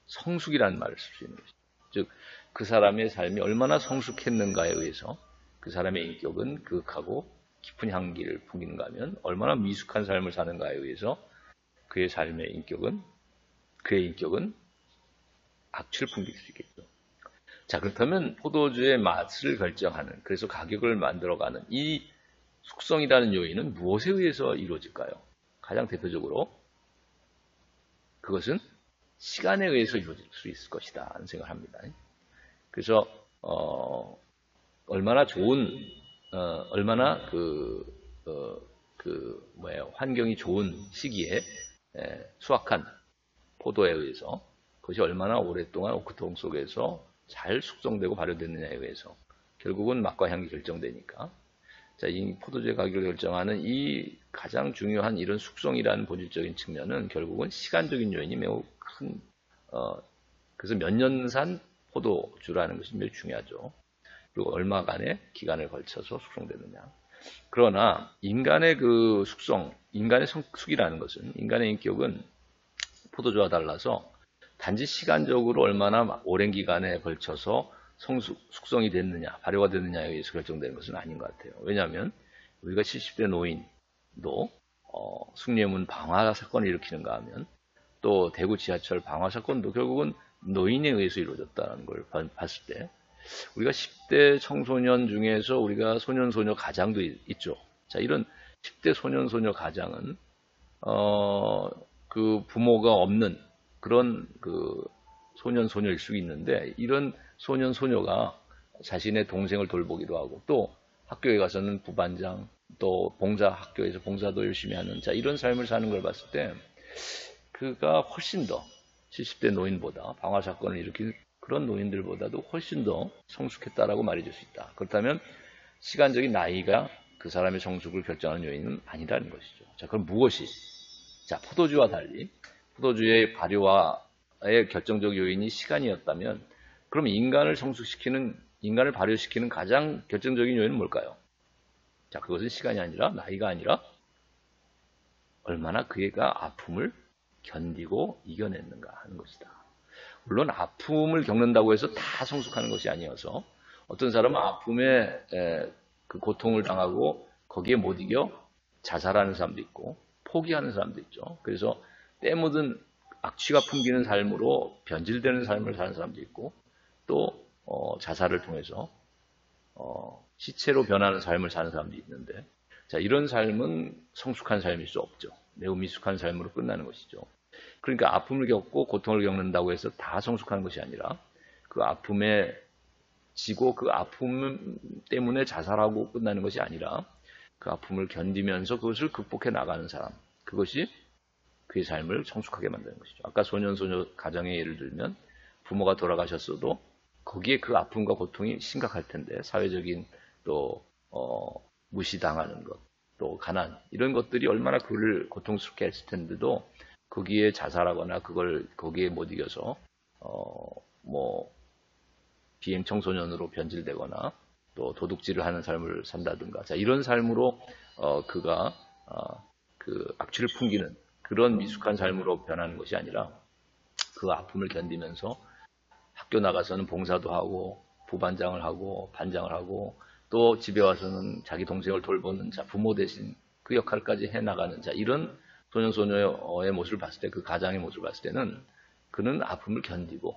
성숙이라는 말을 쓸 수 있는 것이죠. 즉, 그 사람의 삶이 얼마나 성숙했는가에 의해서 그 사람의 인격은 그윽하고 깊은 향기를 풍기는가 하면, 얼마나 미숙한 삶을 사는가에 의해서 그의 삶의 인격은, 그의 인격은 악취를 풍길 수 있겠죠. 자, 그렇다면 포도주의 맛을 결정하는, 그래서 가격을 만들어가는 이 숙성이라는 요인은 무엇에 의해서 이루어질까요? 가장 대표적으로 그것은 시간에 의해서 이루어질 수 있을 것이다 하는 생각을 합니다. 그래서 얼마나 좋은, 얼마나 환경이 좋은 시기에 수확한 포도에 의해서 그것이 얼마나 오랫동안 오크통 속에서 잘 숙성되고 발효됐느냐에 의해서 결국은 맛과 향이 결정되니까 자, 이 포도주의 가격을 결정하는 이 가장 중요한 이런 숙성이라는 본질적인 측면은 결국은 시간적인 요인이 매우 큰 그래서 몇 년산 포도주라는 것이 매우 중요하죠. 그리고 얼마간의 기간을 걸쳐서 숙성되느냐. 그러나 인간의 그 숙성, 인간의 성숙이라는 것은 인간의 인격은 포도주와 달라서 단지 시간적으로 얼마나 오랜 기간에 걸쳐서 숙성이 됐느냐, 발효가 됐느냐에 의해서 결정되는 것은 아닌 것 같아요. 왜냐하면 우리가 70대 노인도 숭례문 방화 사건을 일으키는가 하면 또 대구 지하철 방화 사건도 결국은 노인에 의해서 이루어졌다는 걸 봤을 때 우리가 10대 청소년 중에서 우리가 소년 소녀 가장도 있죠. 자, 이런 10대 소년 소녀 가장은 그 부모가 없는 그런 그 소년 소녀일 수 있는데 이런 소년 소녀가 자신의 동생을 돌보기도 하고 또 학교에 가서는 부반장 또 봉사 학교에서 봉사도 열심히 하는 자 이런 삶을 사는 걸 봤을 때 그가 훨씬 더 70대 노인보다 방화 사건을 일으킨 그런 노인들보다도 훨씬 더 성숙했다라고 말해줄 수 있다. 그렇다면 시간적인 나이가 그 사람의 성숙을 결정하는 요인은 아니라는 것이죠. 자, 그럼 무엇이? 자, 포도주와 달리 포도주의 발효와의 결정적 요인이 시간이었다면 그럼 인간을 성숙시키는, 인간을 발효시키는 가장 결정적인 요인은 뭘까요? 자, 그것은 시간이 아니라 나이가 아니라 얼마나 그가 아픔을 견디고 이겨냈는가 하는 것이다. 물론 아픔을 겪는다고 해서 다 성숙하는 것이 아니어서 어떤 사람은 아픔에 그 고통을 당하고 거기에 못 이겨 자살하는 사람도 있고 포기하는 사람도 있죠. 그래서 때 묻은 악취가 풍기는 삶으로 변질되는 삶을 사는 사람도 있고 또 자살을 통해서 시체로 변하는 삶을 사는 사람도 있는데 자, 이런 삶은 성숙한 삶일 수 없죠. 매우 미숙한 삶으로 끝나는 것이죠. 그러니까 아픔을 겪고 고통을 겪는다고 해서 다 성숙한 것이 아니라 그 아픔에 지고 그 아픔 때문에 자살하고 끝나는 것이 아니라 그 아픔을 견디면서 그것을 극복해 나가는 사람, 그것이 그의 삶을 성숙하게 만드는 것이죠. 아까 소년 소녀 가정의 예를 들면 부모가 돌아가셨어도 거기에 그 아픔과 고통이 심각할 텐데 사회적인 또 무시당하는 것, 또 가난 이런 것들이 얼마나 그를 고통스럽게 했을 텐데도 거기에 자살하거나 그걸 거기에 못 이겨서 뭐 비행 청소년으로 변질되거나 또 도둑질을 하는 삶을 산다든가 자 이런 삶으로 그가 그 악취를 풍기는 그런 미숙한 삶으로 변하는 것이 아니라 그 아픔을 견디면서 학교 나가서는 봉사도 하고 부반장을 하고 반장을 하고 또 집에 와서는 자기 동생을 돌보는 자 부모 대신 그 역할까지 해나가는 자 이런 소년 소녀의 모습을 봤을 때 그 가장의 모습을 봤을 때는 그는 아픔을 견디고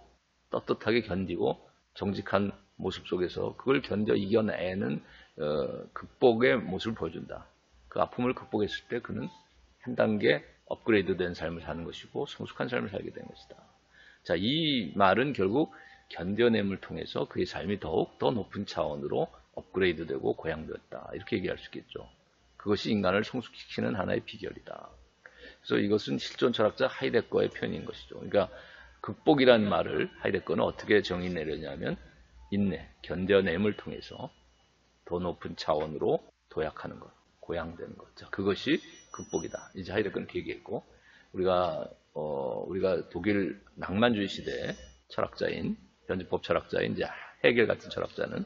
떳떳하게 견디고 정직한 모습 속에서 그걸 견뎌 이겨내는 극복의 모습을 보여준다. 그 아픔을 극복했을 때 그는 한 단계 업그레이드된 삶을 사는 것이고 성숙한 삶을 살게 된 것이다. 자, 이 말은 결국 견뎌냄을 통해서 그의 삶이 더욱 더 높은 차원으로 업그레이드되고 고양되었다. 이렇게 얘기할 수 있겠죠. 그것이 인간을 성숙시키는 하나의 비결이다. 그래서 이것은 실존 철학자 하이데거의 표현인 것이죠. 그러니까 극복이라는 말을 하이데거는 어떻게 정의 내렸냐면 인내, 견뎌냄을 통해서 더 높은 차원으로 도약하는 것, 고양되는 것. 자, 그것이 극복이다. 이제 하이데거는 그 얘기했고 우리가 독일 낭만주의 시대의 철학자인 변증법 철학자인 이제 헤겔 같은 철학자는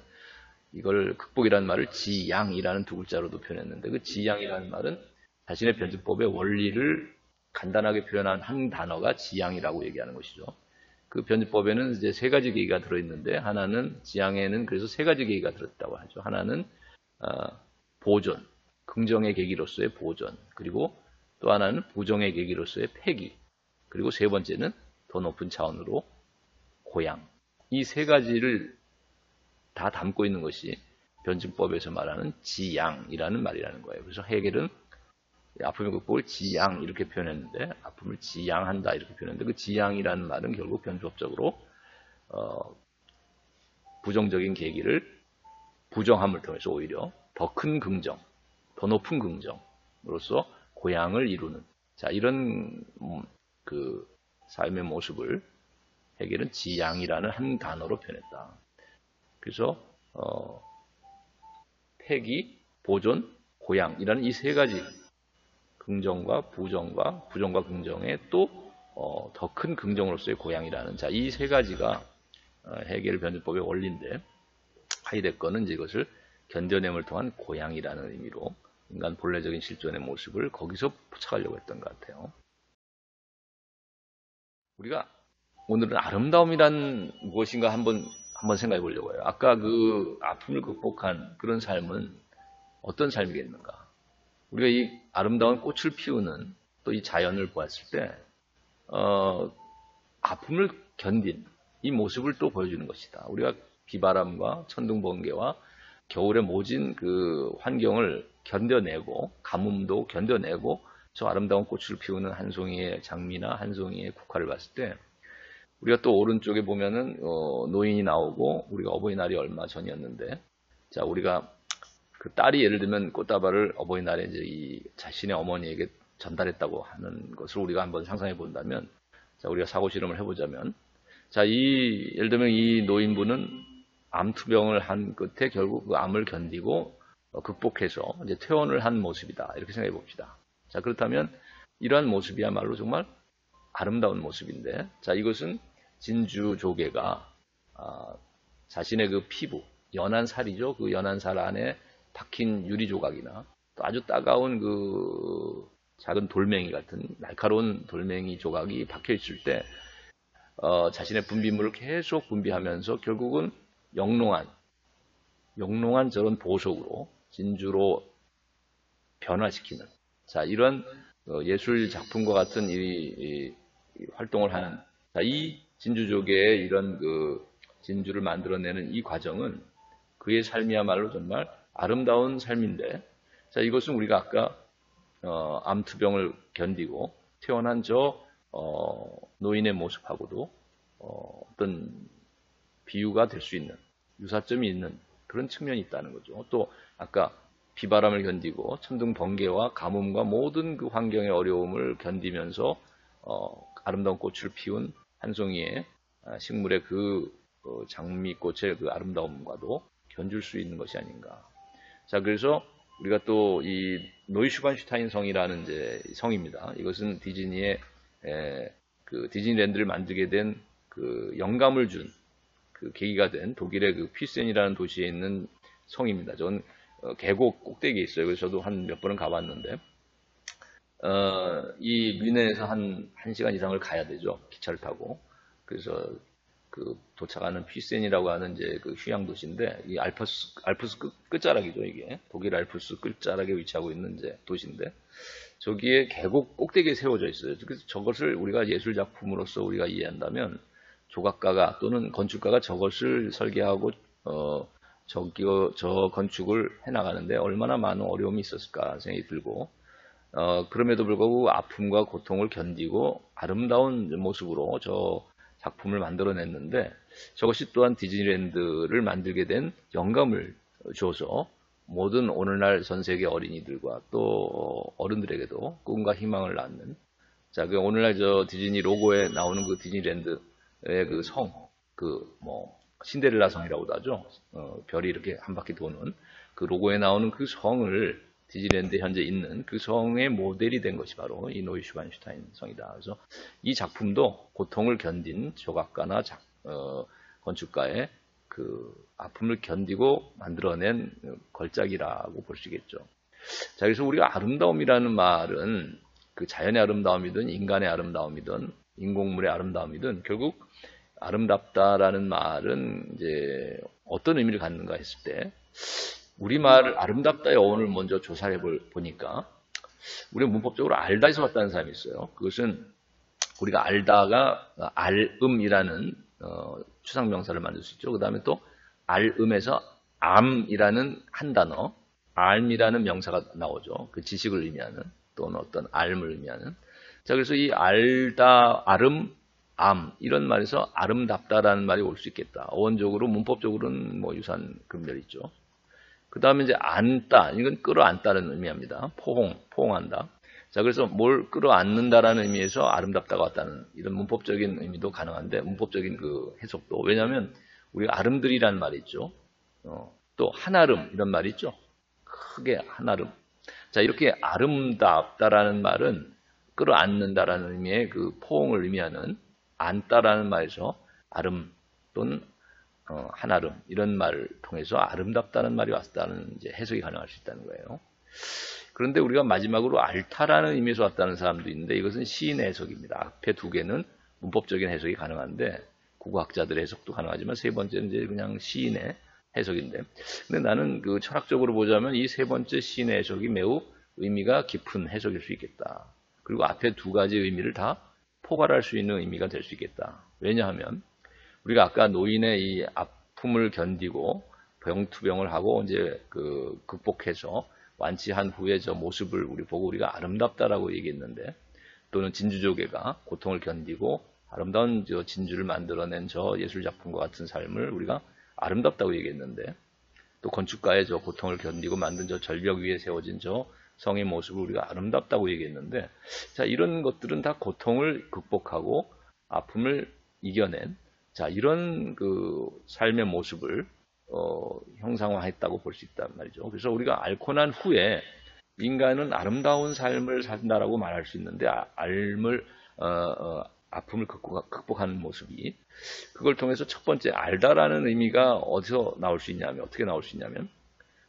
이걸 극복이라는 말을 지양이라는 두 글자로도 표현했는데 그 지양이라는 말은 자신의 변증법의 원리를 간단하게 표현한 한 단어가 지양이라고 얘기하는 것이죠. 그 변증법에는 이제 세 가지 계기가 들어있는데 하나는 지양에는 그래서 세 가지 계기가 들었다고 하죠. 하나는 보존, 긍정의 계기로서의 보존, 그리고 또 하나는 부정의 계기로서의 폐기, 그리고 세 번째는 더 높은 차원으로 고양. 이 세 가지를 다 담고 있는 것이 변증법에서 말하는 지양이라는 말이라는 거예요. 그래서 헤겔은 아픔의 극복을 지양 이렇게 표현했는데 아픔을 지양한다 이렇게 표현했는데 그 지양이라는 말은 결국 변증법적으로 부정적인 계기를 부정함을 통해서 오히려 더 큰 긍정, 더 높은 긍정으로서 고양을 이루는 자 이런 그 삶의 모습을 해겔은 지양이라는 한 단어로 표현했다. 그래서 폐기, 보존, 고양이라는 이 세 가지 긍정과 부정과 부정과 긍정의 또 더 큰 긍정으로서의 고양이라는 이 세 가지가 해겔 변증법의 원리인데 하이데거는 이것을 견뎌냄을 통한 고양이라는 의미로 인간 본래적인 실존의 모습을 거기서 포착하려고 했던 것 같아요. 우리가 오늘은 아름다움이란 무엇인가 한번 생각해 보려고 해요. 아까 그 아픔을 극복한 그런 삶은 어떤 삶이겠는가? 우리가 이 아름다운 꽃을 피우는 또 이 자연을 보았을 때 아픔을 견딘 이 모습을 또 보여주는 것이다. 우리가 비바람과 천둥 번개와 겨울의 모진 그 환경을 견뎌내고 가뭄도 견뎌내고 저 아름다운 꽃을 피우는 한 송이의 장미나 한 송이의 국화를 봤을 때 우리가 또 오른쪽에 보면은 노인이 나오고 우리가 어버이날이 얼마 전이었는데 자 우리가 그 딸이 예를 들면 꽃다발을 어버이날에 이제 이 자신의 어머니에게 전달했다고 하는 것을 우리가 한번 상상해 본다면 자 우리가 사고 실험을 해보자면 자 예를 들면 이 노인분은 암투병을 한 끝에 결국 그 암을 견디고 극복해서 이제 퇴원을 한 모습이다 이렇게 생각해 봅시다. 자 그렇다면 이러한 모습이야말로 정말 아름다운 모습인데 자 이것은 진주 조개가 자신의 그 피부 연한 살이죠. 그 연한 살 안에 박힌 유리 조각이나 또 아주 따가운 그 작은 돌멩이 같은 날카로운 돌멩이 조각이 박혀 있을 때 자신의 분비물을 계속 분비하면서 결국은 영롱한 저런 보석으로 진주로 변화시키는 자 이런 예술 작품과 같은 이 활동을 하는 자, 이 진주조개의 이런 그 진주를 만들어내는 이 과정은 그의 삶이야말로 정말 아름다운 삶인데 자 이것은 우리가 아까 암투병을 견디고 태어난 저 노인의 모습하고도 어떤 비유가 될 수 있는 유사점이 있는 그런 측면이 있다는 거죠. 또 아까 비바람을 견디고 천둥 번개와 가뭄과 모든 그 환경의 어려움을 견디면서 아름다운 꽃을 피운 한 송이의 식물의 그 장미꽃의 그 아름다움과도 견줄 수 있는 것이 아닌가. 자, 그래서 우리가 또 이 노이슈반슈타인 성이라는 이제 성입니다. 이것은 디즈니의 그 디즈니랜드를 만들게 된 그 영감을 준 그 계기가 된 독일의 그 퓨센이라는 도시에 있는 성입니다. 전 계곡 꼭대기에 있어요. 그래서 저도 한 몇 번은 가봤는데 이 뮌헨에서 한 1시간 이상을 가야 되죠. 기차를 타고. 그래서 그 도착하는 퓨센이라고 하는 이제 그 휴양 도시인데 이 알프스 끝자락이죠, 이게. 독일 알프스 끝자락에 위치하고 있는 이제 도시인데 저기에 계곡 꼭대기에 세워져 있어요. 그래서 저것을 우리가 예술 작품으로서 우리가 이해한다면 조각가가 또는 건축가가 저것을 설계하고 저 건축을 해나가는데 얼마나 많은 어려움이 있었을까 생각이 들고 그럼에도 불구하고 아픔과 고통을 견디고 아름다운 모습으로 저 작품을 만들어냈는데 저것이 또한 디즈니랜드를 만들게 된 영감을 줘서 모든 오늘날 전 세계 어린이들과 또 어른들에게도 꿈과 희망을 낳는 자, 그 오늘날 저 디즈니 로고에 나오는 그 디즈니랜드의 그 성, 신데렐라 성이라고도 하죠. 별이 이렇게 한 바퀴 도는 그 로고에 나오는 그 성을 디즈니랜드에 현재 있는 그 성의 모델이 된 것이 바로 이 노이슈반슈타인 성이다. 그래서 이 작품도 고통을 견딘 조각가나 건축가의 그 아픔을 견디고 만들어낸 걸작이라고 볼 수 있겠죠. 자, 그래서 우리가 아름다움이라는 말은 그 자연의 아름다움이든 인간의 아름다움이든 인공물의 아름다움이든 결국 아름답다라는 말은 이제 어떤 의미를 갖는가 했을 때 우리말 아름답다의 어원을 먼저 조사해 보니까 우리가 문법적으로 알다에서 왔다는 사람이 있어요. 그것은 우리가 알다가 알음이라는 추상명사를 만들 수 있죠. 그 다음에 또 알음에서 암이라는 한 단어, 알이라는 명사가 나오죠. 그 지식을 의미하는 또는 어떤 알을 의미하는. 자, 그래서 이 알다, 아름, 암 이런 말에서 아름답다라는 말이 올 수 있겠다. 어원적으로 문법적으로는 뭐 유사한 근멸이 있죠. 그 다음에 이제 안다, 이건 끌어안다는 의미합니다. 포옹한다. 자, 그래서 뭘 끌어안는다라는 의미에서 아름답다가 왔다는 이런 문법적인 의미도 가능한데, 문법적인 그 해석도. 왜냐하면 우리가 아름드리라는 말이 있죠. 또 한아름 이런 말이 있죠. 크게 한아름. 자, 이렇게 아름답다라는 말은 끌어안는다라는 의미의 그 포옹을 의미하는 안다라는 말에서 아름 또는 한아름 이런 말을 통해서 아름답다는 말이 왔다는 이제 해석이 가능할 수 있다는 거예요. 그런데 우리가 마지막으로 알타라는 의미에서 왔다는 사람도 있는데 이것은 시인의 해석입니다. 앞에 두 개는 문법적인 해석이 가능한데 국어학자들의 해석도 가능하지만 세 번째는 이제 그냥 시인의 해석인데, 근데 나는 그 철학적으로 보자면 이 세 번째 시인의 해석이 매우 의미가 깊은 해석일 수 있겠다. 그리고 앞에 두 가지 의미를 다 포괄할 수 있는 의미가 될 수 있겠다. 왜냐하면 우리가 아까 노인의 이 아픔을 견디고 병투병을 하고 이제 그 극복해서 완치한 후에 저 모습을 우리 보고 우리가 아름답다라고 얘기했는데, 또는 진주조개가 고통을 견디고 아름다운 저 진주를 만들어낸 저 예술작품과 같은 삶을 우리가 아름답다고 얘기했는데, 또 건축가의 저 고통을 견디고 만든 저 절벽 위에 세워진 저 성의 모습을 우리가 아름답다고 얘기했는데, 자, 이런 것들은 다 고통을 극복하고 아픔을 이겨낸, 자, 이런 그 삶의 모습을 형상화했다고 볼 수 있단 말이죠. 그래서 우리가 앓고 난 후에 인간은 아름다운 삶을 산다라고 말할 수 있는데, 아픔을 극복하는 모습이, 그걸 통해서 첫 번째 알다라는 의미가 어디서 나올 수 있냐면, 어떻게 나올 수 있냐면,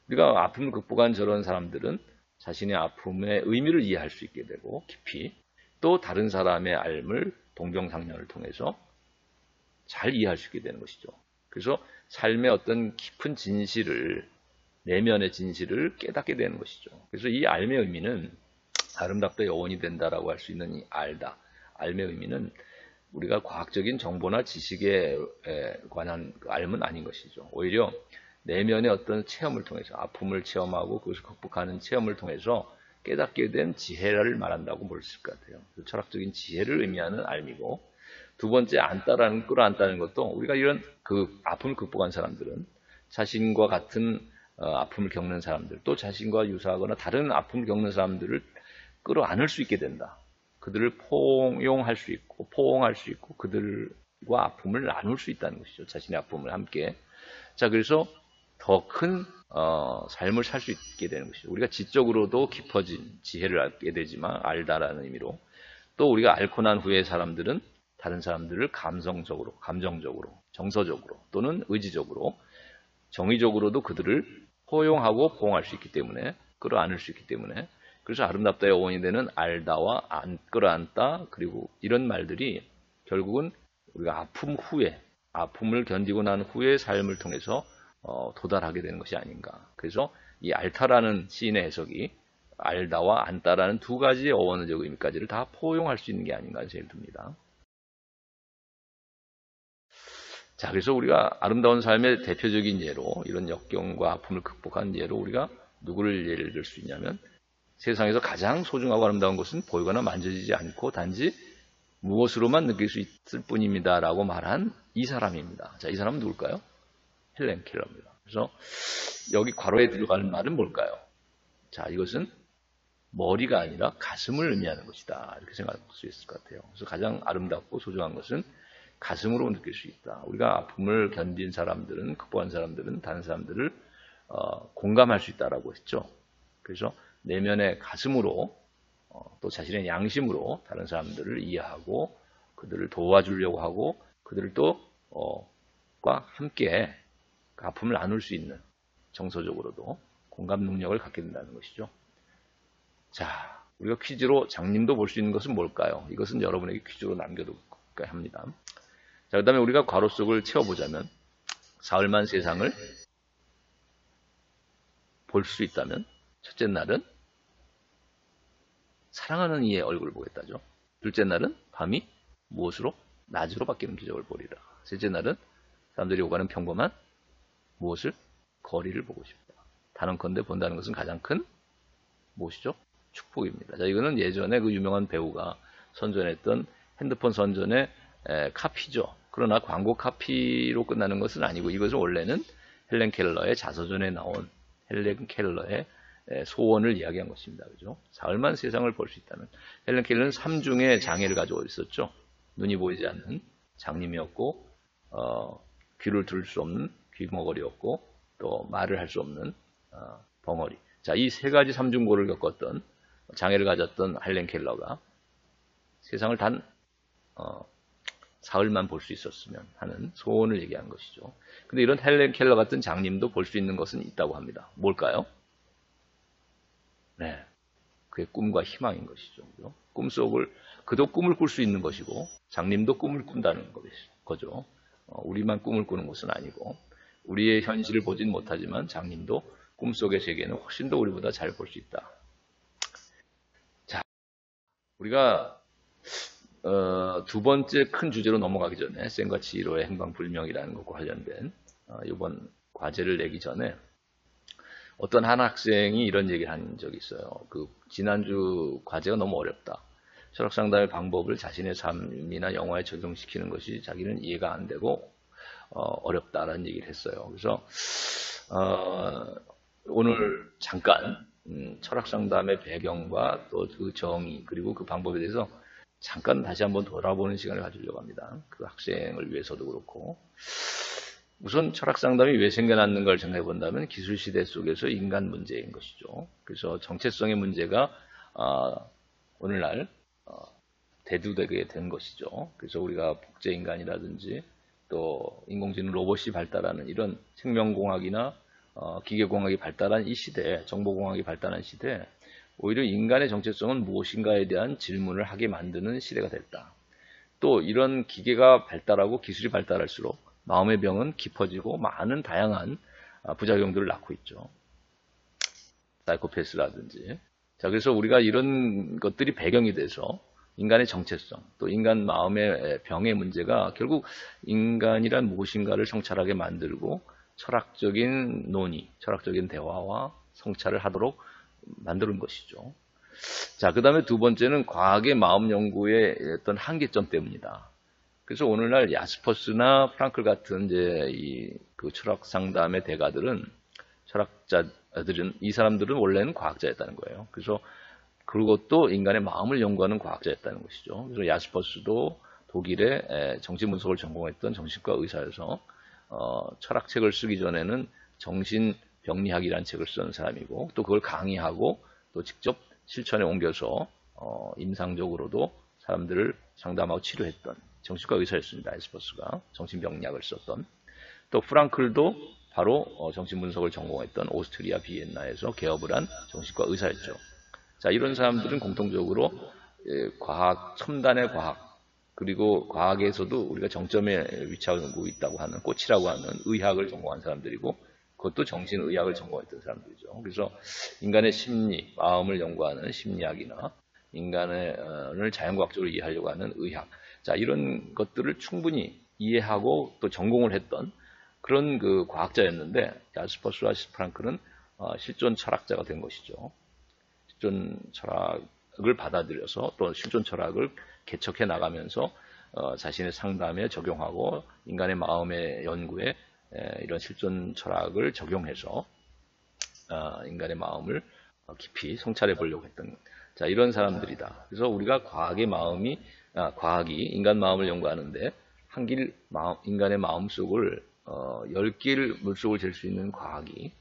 우리가 아픔을 극복한 저런 사람들은 자신의 아픔의 의미를 이해할 수 있게 되고, 깊이 또 다른 사람의 앓음을 동병상련을 통해서 잘 이해할 수 있게 되는 것이죠. 그래서 삶의 어떤 깊은 진실을, 내면의 진실을 깨닫게 되는 것이죠. 그래서 이 앓음의 의미는 아름답다 영원이 된다라고 할 수 있는 이 알다, 앓음의 의미는 우리가 과학적인 정보나 지식에 관한 앓음은 아닌 것이죠. 오히려 내면의 어떤 체험을 통해서, 아픔을 체험하고 그것을 극복하는 체험을 통해서 깨닫게 된 지혜를 말한다고 볼 수 있을 것 같아요. 철학적인 지혜를 의미하는 앓음이고, 두 번째 안다라는, 끌어안다는 것도 우리가 이런 그 아픔을 극복한 사람들은 자신과 같은 아픔을 겪는 사람들, 또 자신과 유사하거나 다른 아픔을 겪는 사람들을 끌어안을 수 있게 된다. 그들을 포용할 수 있고, 포옹할 수 있고, 그들과 아픔을 나눌 수 있다는 것이죠. 자신의 아픔을 함께. 자, 그래서 더 큰 삶을 살 수 있게 되는 것이죠. 우리가 지적으로도 깊어진 지혜를 얻게 되지만, 알다라는 의미로, 또 우리가 앓고 난 후에 사람들은 다른 사람들을 감성적으로, 감정적으로, 정서적으로, 또는 의지적으로, 정의적으로도 그들을 포용하고 포옹할 수 있기 때문에, 끌어안을 수 있기 때문에, 그래서 아름답다의 어원이 되는 알다와 끌어안다, 그리고 이런 말들이 결국은 우리가 아픔 후에, 아픔을 견디고 난 후의 삶을 통해서 도달하게 되는 것이 아닌가. 그래서 이 알타라는 시인의 해석이 알다와 안다라는 두 가지의 어원적 의미까지를 다 포용할 수 있는 게 아닌가 생각이 듭니다. 자, 그래서 우리가 아름다운 삶의 대표적인 예로, 이런 역경과 아픔을 극복한 예로 우리가 누구를 예를 들 수 있냐면, 세상에서 가장 소중하고 아름다운 것은 보이거나 만져지지 않고 단지 무엇으로만 느낄 수 있을 뿐입니다 라고 말한 이 사람입니다. 자, 이 사람은 누굴까요? 헬렌 켈러입니다. 그래서 여기 괄호에 들어가는 말은 뭘까요? 자, 이것은 머리가 아니라 가슴을 의미하는 것이다, 이렇게 생각할 수 있을 것 같아요. 그래서 가장 아름답고 소중한 것은 가슴으로 느낄 수 있다. 우리가 아픔을 견딘 사람들은, 극복한 사람들은 다른 사람들을 공감할 수 있다라고 했죠. 그래서 내면의 가슴으로, 또 자신의 양심으로 다른 사람들을 이해하고 그들을 도와주려고 하고 그들을 과 함께 그 아픔을 나눌 수 있는, 정서적으로도 공감 능력을 갖게 된다는 것이죠. 자, 우리가 퀴즈로 장님도 볼 수 있는 것은 뭘까요? 이것은 여러분에게 퀴즈로 남겨둘까 합니다. 자, 그 다음에 우리가 괄호 속을 채워보자면, 사흘만 세상을 볼 수 있다면, 첫째 날은 사랑하는 이의 얼굴을 보겠다죠. 둘째 날은 밤이 무엇으로? 낮으로 바뀌는 기적을 보리라. 셋째 날은 사람들이 오가는 평범한 무엇을? 거리를 보고 싶다. 단언컨대 본다는 것은 가장 큰 무엇이죠? 축복입니다. 자, 이거는 예전에 그 유명한 배우가 선전했던 핸드폰 선전의 카피죠. 그러나 광고 카피로 끝나는 것은 아니고, 이것은 원래는 헬렌 켈러의 자서전에 나온 헬렌 켈러의 소원을 이야기한 것입니다. 그죠? 사흘만 세상을 볼 수 있다는. 헬렌 켈러는 3중의 장애를 가지고 있었죠. 눈이 보이지 않는 장님이었고, 귀를 들을 수 없는 귀머거리였고, 또 말을 할 수 없는 벙어리. 자, 이 세 가지 삼중고를 겪었던 장애를 가졌던 헬렌 켈러가 세상을 단 사흘만 볼 수 있었으면 하는 소원을 얘기한 것이죠. 근데 이런 헬렌 켈러 같은 장님도 볼 수 있는 것은 있다고 합니다. 뭘까요? 네, 그의 꿈과 희망인 것이죠. 꿈속을 그도 꿈을 꿀 수 있는 것이고 장님도 꿈을 꾼다는 거죠. 우리만 꿈을 꾸는 것은 아니고 우리의 현실을 보진 못하지만 장님도 꿈속의 세계는 훨씬 더 우리보다 잘 볼 수 있다. 자, 우리가 두 번째 큰 주제로 넘어가기 전에 쌤과 치히로의 행방불명이라는 것과 관련된 이번 과제를 내기 전에 어떤 한 학생이 이런 얘기를 한 적이 있어요. 그 지난주 과제가 너무 어렵다. 철학상담의 방법을 자신의 삶이나 영화에 적용시키는 것이 자기는 이해가 안 되고 어렵다라는 얘기를 했어요. 그래서 오늘 잠깐 철학상담의 배경과 또 그 정의 그리고 그 방법에 대해서 잠깐 다시 한번 돌아보는 시간을 가지려고 합니다. 그 학생을 위해서도 그렇고 우선 철학상담이 왜 생겨났는 걸 생각해 본다면 기술시대 속에서 인간 문제인 것이죠. 그래서 정체성의 문제가 오늘날 대두되게 된 것이죠. 그래서 우리가 복제인간이라든지 또 인공지능 로봇이 발달하는 이런 생명공학이나 기계공학이 발달한 이 시대, 정보공학이 발달한 시대 오히려 인간의 정체성은 무엇인가에 대한 질문을 하게 만드는 시대가 됐다. 또 이런 기계가 발달하고 기술이 발달할수록 마음의 병은 깊어지고 많은 다양한 부작용들을 낳고 있죠. 사이코패스라든지. 자, 그래서 우리가 이런 것들이 배경이 돼서 인간의 정체성, 또 인간 마음의 병의 문제가 결국 인간이란 무엇인가를 성찰하게 만들고 철학적인 논의, 철학적인 대화와 성찰을 하도록 만드는 것이죠. 자, 그 다음에 두 번째는 과학의 마음 연구의 어떤 한계점 때문이다. 그래서 오늘날 야스퍼스나 프랑클 같은 이제 그 철학 상담의 대가들은 철학자들은 이 사람들은 원래는 과학자였다는 거예요. 그래서 그것도 인간의 마음을 연구하는 과학자였다는 것이죠. 그래서 야스퍼스도 독일의 정신분석을 전공했던 정신과 의사여서 철학책을 쓰기 전에는 정신병리학이라는 책을 쓴 사람이고 또 그걸 강의하고 또 직접 실천에 옮겨서 임상적으로도 사람들을 상담하고 치료했던 정신과 의사였습니다. 야스퍼스가 정신병리학을 썼던 또 프랑클도 바로 정신분석을 전공했던 오스트리아 비엔나에서 개업을 한 정신과 의사였죠. 자, 이런 사람들은 공통적으로 과학, 첨단의 과학, 그리고 과학에서도 우리가 정점에 위치하고 있다고 하는 꽃이라고 하는 의학을 전공한 사람들이고 그것도 정신의학을 전공했던 사람들이죠. 그래서 인간의 심리, 마음을 연구하는 심리학이나 인간을 자연과학적으로 이해하려고 하는 의학, 자, 이런 것들을 충분히 이해하고 또 전공을 했던 그런 그 과학자였는데 야스퍼스와 프랑클은 실존 철학자가 된 것이죠. 실존 철학을 받아들여서 또 실존 철학을 개척해 나가면서 자신의 상담에 적용하고 인간의 마음의 연구에 이런 실존 철학을 적용해서 인간의 마음을 깊이 성찰해 보려고 했던 자, 이런 사람들이다. 그래서 우리가 과학이 인간 마음을 연구하는데 인간의 마음 속을 10개를 물속을 잴 수 있는 과학이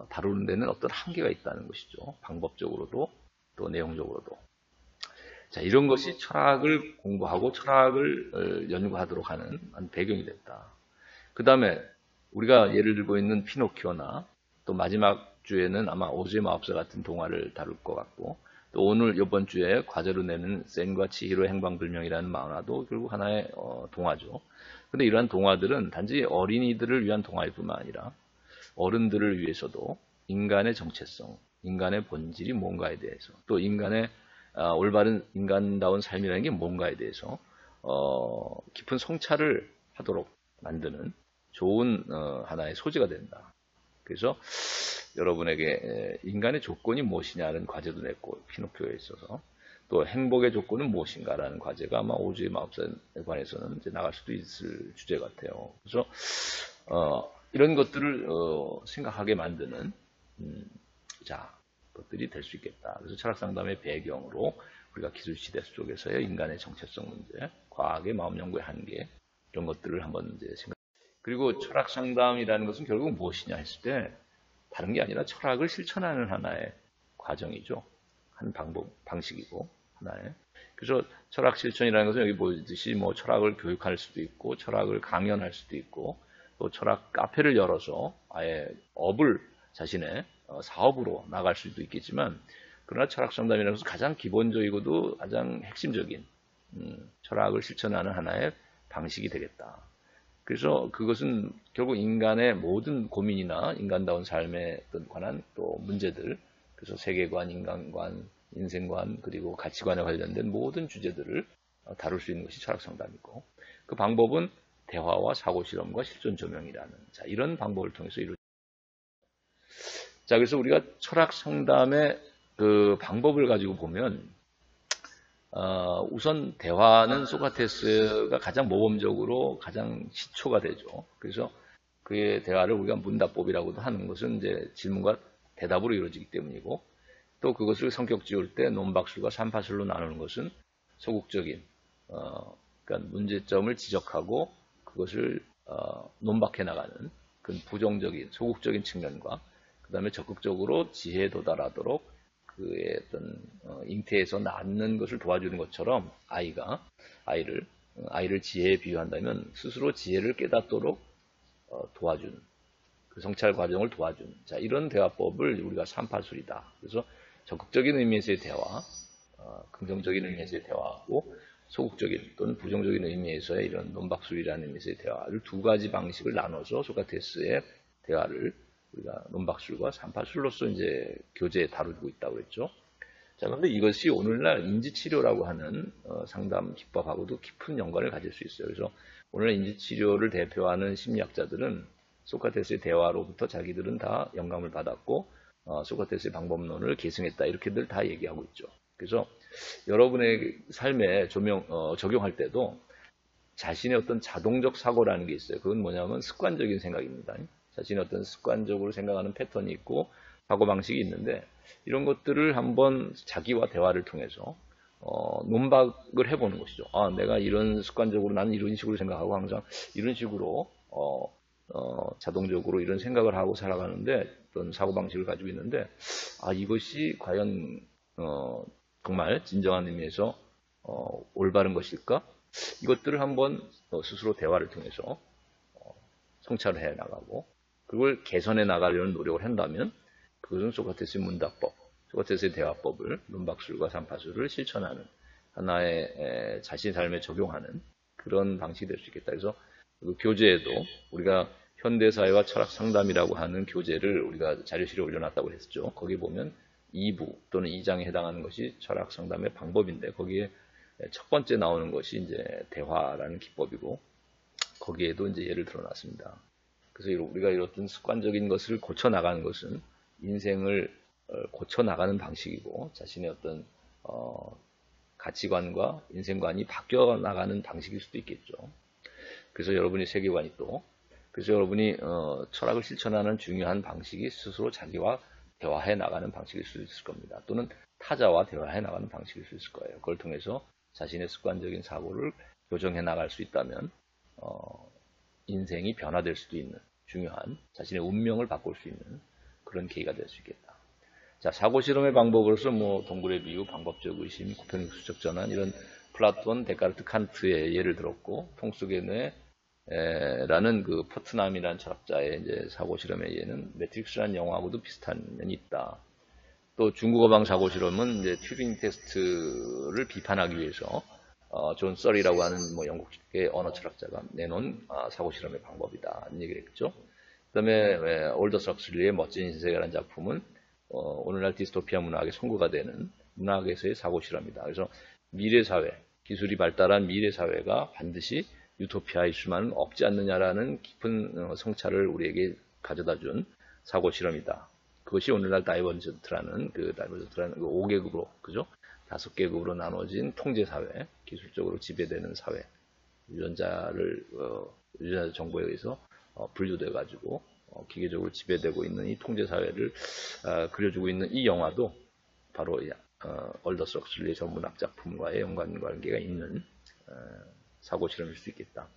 다루는 데는 어떤 한계가 있다는 것이죠. 방법적으로도 또 내용적으로도. 자, 이런 것이 철학을 공부하고 철학을 연구하도록 하는 배경이 됐다. 그 다음에 우리가 예를 들고 있는 피노키오나 또 마지막 주에는 아마 오즈의 마법사 같은 동화를 다룰 것 같고 또 오늘 이번 주에 과제로 내는 센과 치히로의 행방불명이라는 만화도 결국 하나의 동화죠. 근데 이러한 동화들은 단지 어린이들을 위한 동화일 뿐만 아니라 어른들을 위해서도 인간의 정체성, 인간의 본질이 뭔가에 대해서 또 인간의 올바른 인간다운 삶이라는 게 뭔가에 대해서 깊은 성찰을 하도록 만드는 좋은 하나의 소지가 된다. 그래서 여러분에게 인간의 조건이 무엇이냐는 과제도 냈고 피노키오에 있어서 또 행복의 조건은 무엇인가라는 과제가 아마 오즈의 마법사에 관해서는 이제 나갈 수도 있을 주제 같아요. 그래서 이런 것들을 생각하게 만드는 자, 것들이 될 수 있겠다. 그래서 철학 상담의 배경으로 우리가 기술 시대 속에서의 인간의 정체성 문제, 과학의 마음 연구의 한계 이런 것들을 한번 이제 생각. 그리고 철학 상담이라는 것은 결국 무엇이냐 했을 때 다른 게 아니라 철학을 실천하는 하나의 과정이죠. 한 방식이고 하나의. 그래서 철학 실천이라는 것은 여기 보듯이 뭐 철학을 교육할 수도 있고 철학을 강연할 수도 있고 또 철학 카페를 열어서 아예 업을 자신의 사업으로 나갈 수도 있겠지만 그러나 철학 상담이라는 것은 가장 기본적이고도 가장 핵심적인 철학을 실천하는 하나의 방식이 되겠다. 그래서 그것은 결국 인간의 모든 고민이나 인간다운 삶에 관한 또 문제들, 그래서 세계관, 인간관, 인생관, 그리고 가치관에 관련된 모든 주제들을 다룰 수 있는 것이 철학 상담이고, 그 방법은 대화와 사고 실험과 실존 조명이라는, 자, 이런 방법을 통해서 이루어집니다. 자, 그래서 우리가 철학 상담의 그 방법을 가지고 보면, 우선 대화는 소크라테스가 가장 모범적으로 가장 시초가 되죠. 그래서 그의 대화를 우리가 문답법이라고도 하는 것은 이제 질문과 대답으로 이루어지기 때문이고, 또 그것을 성격 지울 때 논박술과 삼파술로 나누는 것은 소극적인, 그러니까 문제점을 지적하고 그것을 논박해 나가는 그 부정적인, 소극적인 측면과 그 다음에 적극적으로 지혜에 도달하도록 그의 어떤 잉태에서 낳는 것을 도와주는 것처럼 아이를 지혜에 비유한다면 스스로 지혜를 깨닫도록 도와주는 그 성찰 과정을 도와주는 자 이런 대화법을 우리가 삼파술이다. 그래서 적극적인 의미에서의 대화, 긍정적인 의미에서의 대화하고 소극적인 또는 부정적인 의미에서의 이런 논박술이라는 의미에서의 대화를 두 가지 방식을 나눠서 소크라테스의 대화를 우리가 논박술과 삼파술로서 이제 교재에 다루고 있다고 그랬죠. 자, 그런데 이것이 오늘날 인지치료라고 하는 상담 기법하고도 깊은 연관을 가질 수 있어요. 그래서 오늘날 인지치료를 대표하는 심리학자들은 소크라테스의 대화로부터 자기들은 다 영감을 받았고 소크라테스의 방법론을 계승했다 이렇게들 다 얘기하고 있죠. 그래서 여러분의 삶에 적용할 때도 자신의 어떤 자동적 사고라는 게 있어요. 그건 뭐냐면 습관적인 생각입니다. 자신의 어떤 습관적으로 생각하는 패턴이 있고 사고방식이 있는데 이런 것들을 한번 자기와 대화를 통해서 논박을 해보는 것이죠. 아, 내가 이런 습관적으로 나는 이런 식으로 생각하고 항상 이런 식으로 자동적으로 이런 생각을 하고 살아가는데 어떤 사고방식을 가지고 있는데 아, 이것이 과연 정말 진정한 의미에서 올바른 것일까? 이것들을 한번 스스로 대화를 통해서 성찰을 해 나가고 그걸 개선해 나가려는 노력을 한다면 그것은 소크라테스의 문답법, 소크라테스의 대화법을 논박술과 삼파술을 실천하는 하나의 자신의 삶에 적용하는 그런 방식이 될 수 있겠다. 그래서 그 교재에도 우리가 현대사회와 철학 상담이라고 하는 교재를 우리가 자료실에 올려놨다고 했었죠. 거기 보면 2부 또는 2장에 해당하는 것이 철학 상담의 방법인데 거기에 첫 번째 나오는 것이 이제 대화라는 기법이고 거기에도 이제 예를 들어놨습니다. 그래서 우리가 이런 습관적인 것을 고쳐나가는 것은 인생을 고쳐나가는 방식이고 자신의 어떤 가치관과 인생관이 바뀌어나가는 방식일 수도 있겠죠. 그래서 여러분의 세계관이 또 그래서 여러분이 철학을 실천하는 중요한 방식이 스스로 자기와 대화해 나가는 방식일 수 있을 겁니다. 또는 타자와 대화해 나가는 방식일 수 있을 거예요. 그걸 통해서 자신의 습관적인 사고를 교정해 나갈 수 있다면 인생이 변화될 수도 있는 중요한 자신의 운명을 바꿀 수 있는 그런 계기가 될 수 있겠다. 자, 사고 실험의 방법으로서 뭐 동굴의 비유, 방법적 의심, 고평 수적 전환 이런 플라톤, 데카르트, 칸트의 예를 들었고 통속의 뇌라는 그 포트남이라는 철학자의 이제 사고 실험의 예는 매트릭스라는 영화하고도 비슷한 면이 있다. 또 중국어방 사고 실험은 이제 튜링 테스트를 비판하기 위해서 존 썰이라고 하는 뭐 영국의 언어 철학자가 내놓은 사고 실험의 방법이다. 이런 얘기를 했죠. 그 다음에 올더 석슬리의 멋진 인생이라는 작품은 오늘날 디스토피아 문학의 선구가 되는 문학에서의 사고 실험이다. 그래서 미래 사회, 기술이 발달한 미래 사회가 반드시 유토피아일 수만은 없지 않느냐라는 깊은 성찰을 우리에게 가져다준 사고 실험이다. 그것이 오늘날 다이버전트라는 그 5계급으로, 그죠? 5계급으로 나눠진 통제사회, 기술적으로 지배되는 사회, 유전자 정보에 의해서 분류돼가지고 기계적으로 지배되고 있는 이 통제 사회를 그려주고 있는 이 영화도 바로 얼더스 럭슬리의 전문학 작품과의 연관관계가 있는 사고 실험일 수 있겠다.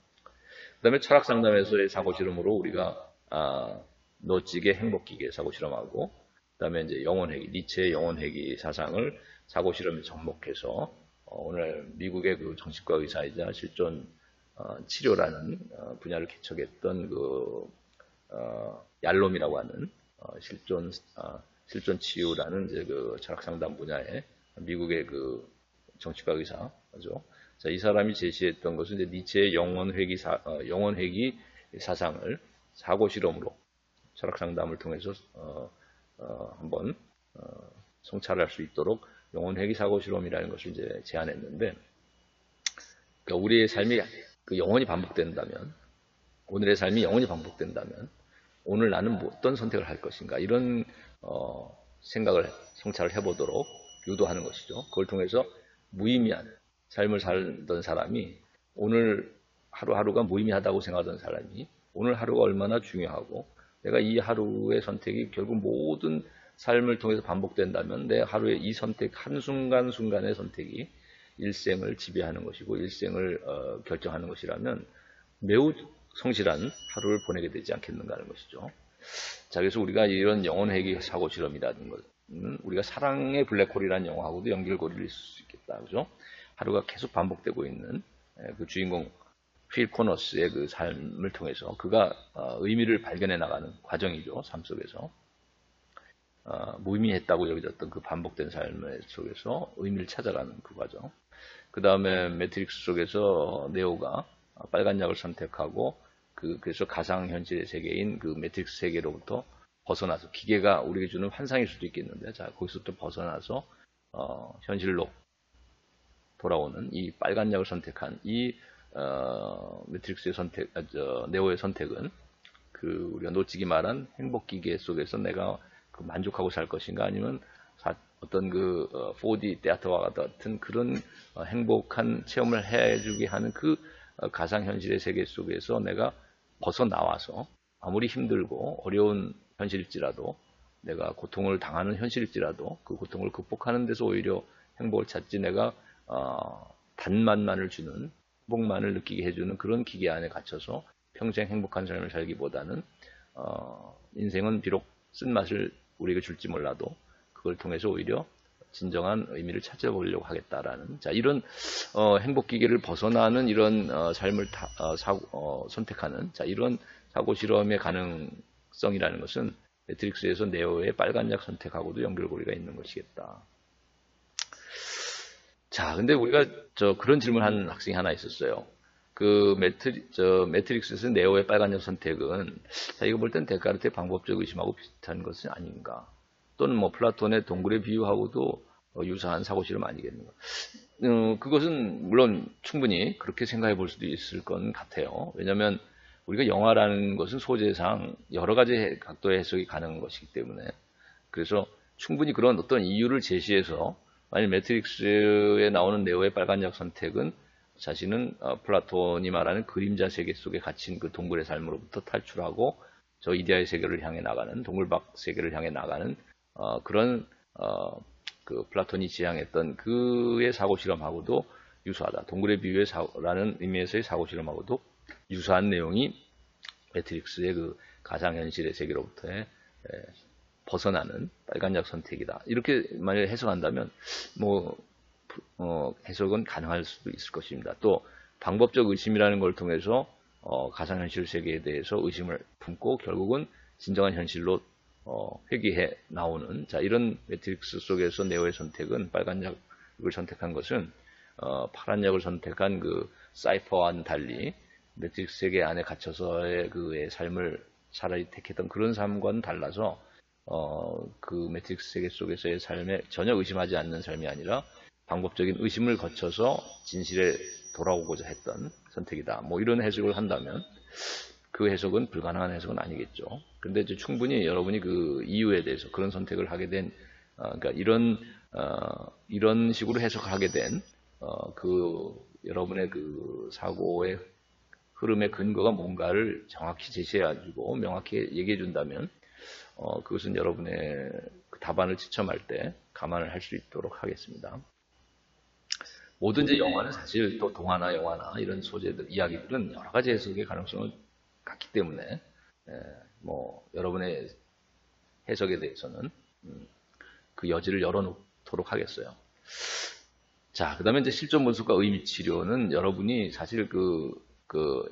그 다음에 철학 상담에서의 사고 실험으로 우리가 노직의 행복기계 사고 실험하고, 그 다음에 이제 영혼회귀, 니체의 영혼회귀 사상을 사고 실험에 접목해서 오늘 미국의 그 정신과 의사이자 실존 치료라는 분야를 개척했던 그 얄롬이라고 하는 실존 치유라는 이제 그 철학 상담 분야의 미국의 그 정치과 의사죠. 자, 이 사람이 제시했던 것은 이제 니체의 영혼회귀 사상을 사고 실험으로 철학 상담을 통해서 한번 성찰할 수 있도록 영혼회귀 사고 실험이라는 것을 이제 제안했는데, 그러니까 우리의 삶이 그 영원히 반복된다면, 오늘의 삶이 영원히 반복된다면 오늘 나는 어떤 선택을 할 것인가, 이런 생각을 성찰을 해보도록 유도하는 것이죠. 그걸 통해서 무의미한 삶을 살던 사람이, 오늘 하루하루가 무의미하다고 생각하던 사람이 오늘 하루가 얼마나 중요하고, 내가 이 하루의 선택이 결국 모든 삶을 통해서 반복된다면 내 하루의 이 선택, 한순간순간의 선택이 일생을 지배하는 것이고 일생을 결정하는 것이라면 매우 성실한 하루를 보내게 되지 않겠는가 하는 것이죠. 자, 그래서 우리가 이런 영혼회귀 사고 실험이라는 것은 우리가 사랑의 블랙홀이라는 영화하고도 연결고리를 있을 수 있겠다. 그죠? 하루가 계속 반복되고 있는 그 주인공 필 코너스의 그 삶을 통해서 그가 의미를 발견해 나가는 과정이죠. 삶 속에서. 무의미했다고 여겨졌던 그 반복된 삶 속에서 의미를 찾아가는 그 과정. 그 다음에 매트릭스 속에서 네오가 빨간 약을 선택하고 그래서 가상현실의 세계인 그 매트릭스 세계로부터 벗어나서, 기계가 우리에게 주는 환상일 수도 있겠는데, 자, 거기서부터 벗어나서 현실로 돌아오는 이 빨간 약을 선택한 이 매트릭스의 네오의 선택은 그 우리가 놓치기 말한 행복기계 속에서 내가 그 만족하고 살 것인가, 아니면 어떤 그 4D 테아트와 같은 그런 행복한 체험을 해주게 하는 그 가상현실의 세계 속에서 내가 벗어나와서 아무리 힘들고 어려운 현실일지라도, 내가 고통을 당하는 현실일지라도 그 고통을 극복하는 데서 오히려 행복을 찾지, 내가 단맛만을 주는, 행복만을 느끼게 해주는 그런 기계 안에 갇혀서 평생 행복한 삶을 살기보다는 인생은 비록 쓴맛을 우리에게 줄지 몰라도 그걸 통해서 오히려 진정한 의미를 찾아보려고 하겠다라는, 자, 이런 행복기계를 벗어나는 이런 삶을 선택하는, 자, 이런 사고 실험의 가능성이라는 것은 매트릭스에서 네오의 빨간 약 선택하고도 연결고리가 있는 것이겠다. 자, 근데 우리가 그런 질문하는 학생이 하나 있었어요. 그 매트릭스에서 네오의 빨간 약 선택은, 자, 이거 볼 땐 데카르트의 방법적 의심하고 비슷한 것은 아닌가? 또는 뭐 플라톤의 동굴의 비유하고도 유사한 사고 실험 아니겠는가? 그것은 물론 충분히 그렇게 생각해 볼 수도 있을 건 같아요. 왜냐하면 우리가 영화라는 것은 소재상 여러 가지 각도의 해석이 가능한 것이기 때문에, 그래서 충분히 그런 어떤 이유를 제시해서, 만약 매트릭스에 나오는 네오의 빨간 약 선택은 자신은 플라톤이 말하는 그림자 세계 속에 갇힌 그 동굴의 삶으로부터 탈출하고 저 이데아의 세계를 향해 나가는, 동굴밖 세계를 향해 나가는 그런 그 플라톤이 지향했던 그의 사고 실험하고도 유사하다. 동굴의 비유라는 의미에서의 사고 실험하고도 유사한 내용이 매트릭스의 그 가상현실의 세계로부터의 벗어나는 빨간 약 선택이다. 이렇게 만약에 해석한다면 뭐 해석은 가능할 수도 있을 것입니다. 또 방법적 의심이라는 걸 통해서 가상현실 세계에 대해서 의심을 품고 결국은 진정한 현실로 회귀해 나오는, 자, 이런 매트릭스 속에서 네오의 선택은, 빨간 약을 선택한 것은 파란 약을 선택한 그 사이퍼와는 달리 매트릭스 세계 안에 갇혀서의 그의 삶을 차라리 택했던 그런 삶과는 달라서 그 매트릭스 세계 속에서의 삶에 전혀 의심하지 않는 삶이 아니라 방법적인 의심을 거쳐서 진실에 돌아오고자 했던 선택이다. 뭐 이런 해석을 한다면 그 해석은 불가능한 해석은 아니겠죠. 근데 이제 충분히 여러분이 그 이유에 대해서 그런 선택을 하게 된, 그러니까 이런 식으로 해석하게 된 그 여러분의 그 사고의 흐름의 근거가 뭔가를 정확히 제시해가지고 명확히 얘기해 준다면 그것은 여러분의 그 답안을 지첨할 때 감안을 할 수 있도록 하겠습니다. 모든 이제 영화는 사실 또 동화나 영화나 이런 소재들, 이야기들은 여러 가지 해석의 가능성을 갖기 때문에 뭐 여러분의 해석에 대해서는 그 여지를 열어놓도록 하겠어요. 자, 그 다음에 이제 실존 분석과 의미 치료는 여러분이 사실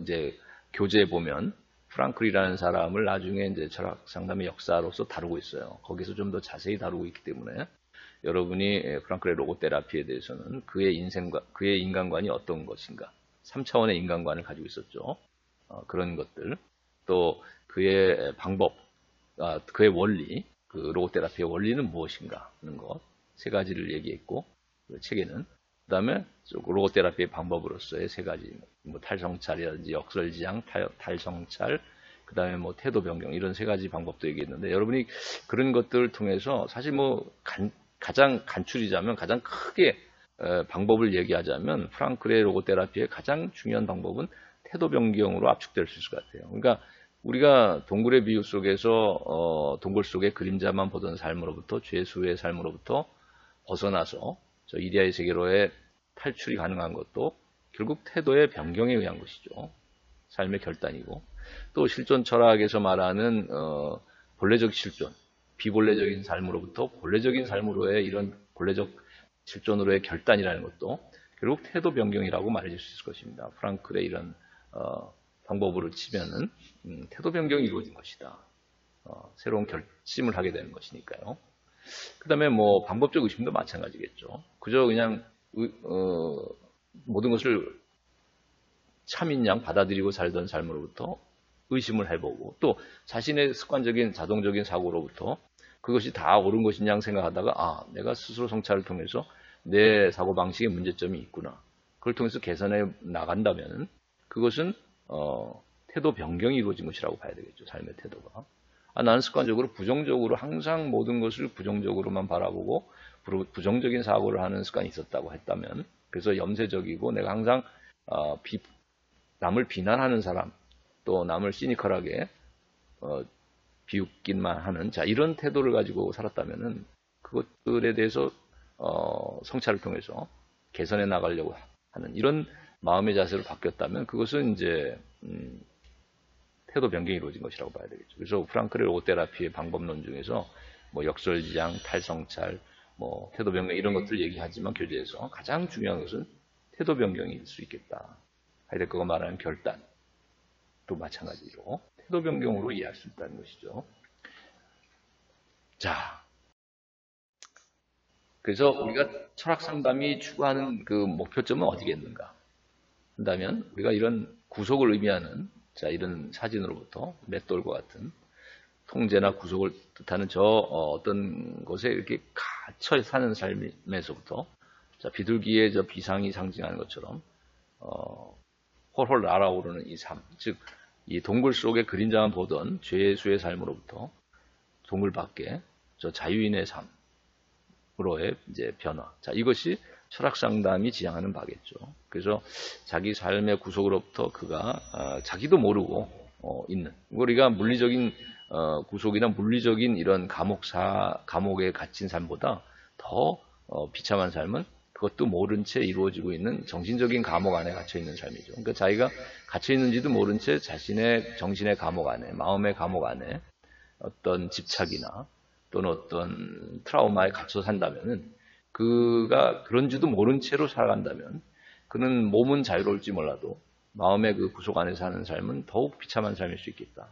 이제 교재에 보면 프랑클이라는 사람을 나중에 이제 철학 상담의 역사로서 다루고 있어요. 거기서 좀 더 자세히 다루고 있기 때문에 여러분이 프랑클의 로고테라피에 대해서는 그의 인생과 그의 인간관이 어떤 것인가, 3차원의 인간관을 가지고 있었죠. 그런 것들, 또 그의 방법, 그의 원리, 그 로고테라피의 원리는 무엇인가 하는 것, 세 가지를 얘기했고, 그 책에는 그 다음에 로고테라피의 방법으로서의 세 가지, 뭐 탈성찰이라든지 역설지향, 탈성찰, 그 다음에 뭐 태도 변경, 이런 세 가지 방법도 얘기했는데, 여러분이 그런 것들을 통해서 사실 뭐 가장 간추리자면, 가장 크게 방법을 얘기하자면 프랑클의 로고테라피의 가장 중요한 방법은 태도 변경으로 압축될 수 있을 것 같아요. 그러니까 우리가 동굴의 비유 속에서 동굴 속의 그림자만 보던 삶으로부터, 죄수의 삶으로부터 벗어나서 저 이데아의 세계로의 탈출이 가능한 것도 결국 태도의 변경에 의한 것이죠. 삶의 결단이고, 또 실존 철학에서 말하는 본래적 실존, 비본래적인 삶으로부터 본래적인 삶으로의 이런 본래적 실존으로의 결단이라는 것도 결국 태도 변경이라고 말해줄 수 있을 것입니다. 프랑클의 이런 방법으로 치면은 태도 변경이 이루어진 것이다. 새로운 결심을 하게 되는 것이니까요. 그 다음에 뭐 방법적 의심도 마찬가지겠죠. 그저 그냥 모든 것을 참인 양 받아들이고 살던 삶으로부터 의심을 해보고, 또 자신의 습관적인 자동적인 사고로부터 그것이 다 옳은 것이냐 생각하다가 내가 스스로 성찰을 통해서 내 사고방식에 문제점이 있구나, 그걸 통해서 개선해 나간다면 그것은 태도 변경이 이루어진 것이라고 봐야 되겠죠. 삶의 태도가. 나는 습관적으로 부정적으로 항상 모든 것을 부정적으로만 바라보고 부정적인 사고를 하는 습관이 있었다고 했다면, 그래서 염세적이고 내가 항상 남을 비난하는 사람, 또 남을 시니컬하게 비웃기만 하는 이런 태도를 가지고 살았다면은 그것들에 대해서 성찰을 통해서 개선해 나가려고 하는 이런 마음의 자세로 바뀌었다면 그것은 이제 태도 변경이 이루어진 것이라고 봐야 되겠죠. 그래서 프랑클의 로고테라피의 방법론 중에서 뭐 역설지향, 탈성찰, 뭐 태도 변경 이런 것들을 얘기하지만 교재에서 가장 중요한 것은 태도 변경일 수 있겠다. 하이데거가 말하는 결단, 또 마찬가지로 태도 변경으로 이해할 수 있다는 것이죠. 자, 그래서 우리가 철학 상담이 추구하는 그 목표점은 어디겠는가 한다면, 우리가 이런 구속을 의미하는 이런 사진으로부터 맷돌과 같은 통제나 구속을 뜻하는 어떤 곳에 이렇게 갇혀 사는 삶에서부터 비둘기의 비상이 상징하는 것처럼 홀홀 날아오르는 이 삶, 즉 이 동굴 속의 그림자만 보던 죄수의 삶으로부터 동굴 밖에 자유인의 삶으로의 이제 변화. 이것이 철학 상담이 지향하는 바겠죠. 그래서 자기 삶의 구속으로부터 그가 자기도 모르고 있는, 우리가 물리적인 구속이나 물리적인 이런 감옥에 갇힌 삶보다 더 비참한 삶은 그것도 모른 채 이루어지고 있는 정신적인 감옥 안에 갇혀 있는 삶이죠. 그러니까 자기가 갇혀 있는지도 모른 채 자신의 정신의 감옥 안에, 마음의 감옥 안에 어떤 집착이나 또는 어떤 트라우마에 갇혀 산다면은, 그가 그런지도 모른 채로 살아간다면 그는 몸은 자유로울지 몰라도 마음의 그 구속 안에 사는 삶은 더욱 비참한 삶일 수 있겠다.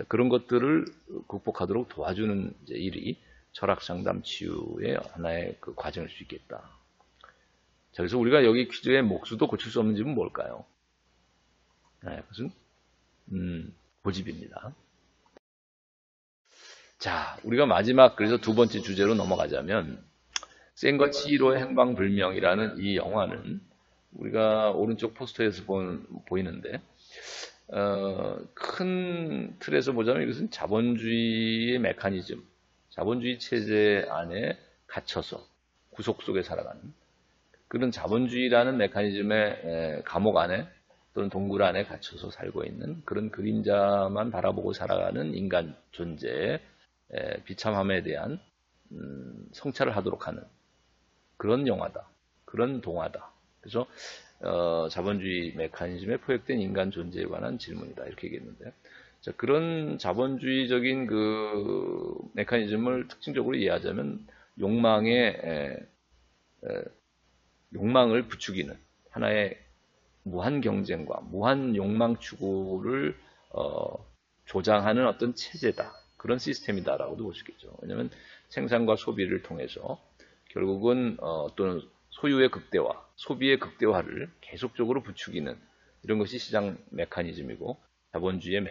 그런 것들을 극복하도록 도와주는 일이 철학 상담 치유의 하나의 그 과정일 수 있겠다. 그래서 우리가 여기 퀴즈의 목수도 고칠 수 없는 집은 뭘까요? 그것은 고집입니다. 자, 우리가 마지막 그래서 두 번째 주제로 넘어가자면, 센과 치히로의 행방불명이라는 이 영화는 우리가 오른쪽 포스터에서 보이는데, 큰 틀에서 보자면 이것은 자본주의의 메커니즘, 자본주의 체제 안에 갇혀서 구속 속에 살아가는 그런 자본주의라는 메커니즘의 감옥 안에 또는 동굴 안에 갇혀서 살고 있는 그런 그림자만 바라보고 살아가는 인간 존재의 비참함에 대한 성찰을 하도록 하는 그런 영화다. 그런 동화다. 그래서 자본주의 메커니즘에 포획된 인간 존재에 관한 질문이다. 이렇게 얘기했는데, 자, 그런 자본주의적인 그 메커니즘을 특징적으로 이해하자면 욕망을 부추기는 하나의 무한 경쟁과 무한 욕망 추구를 조장하는 어떤 체제다. 그런 시스템이다라고도 볼 수 있겠죠. 왜냐하면 생산과 소비를 통해서 결국은 또는 소유의 극대화, 소비의 극대화를 계속적으로 부추기는 이런 것이 시장 메커니즘이고 자본주의의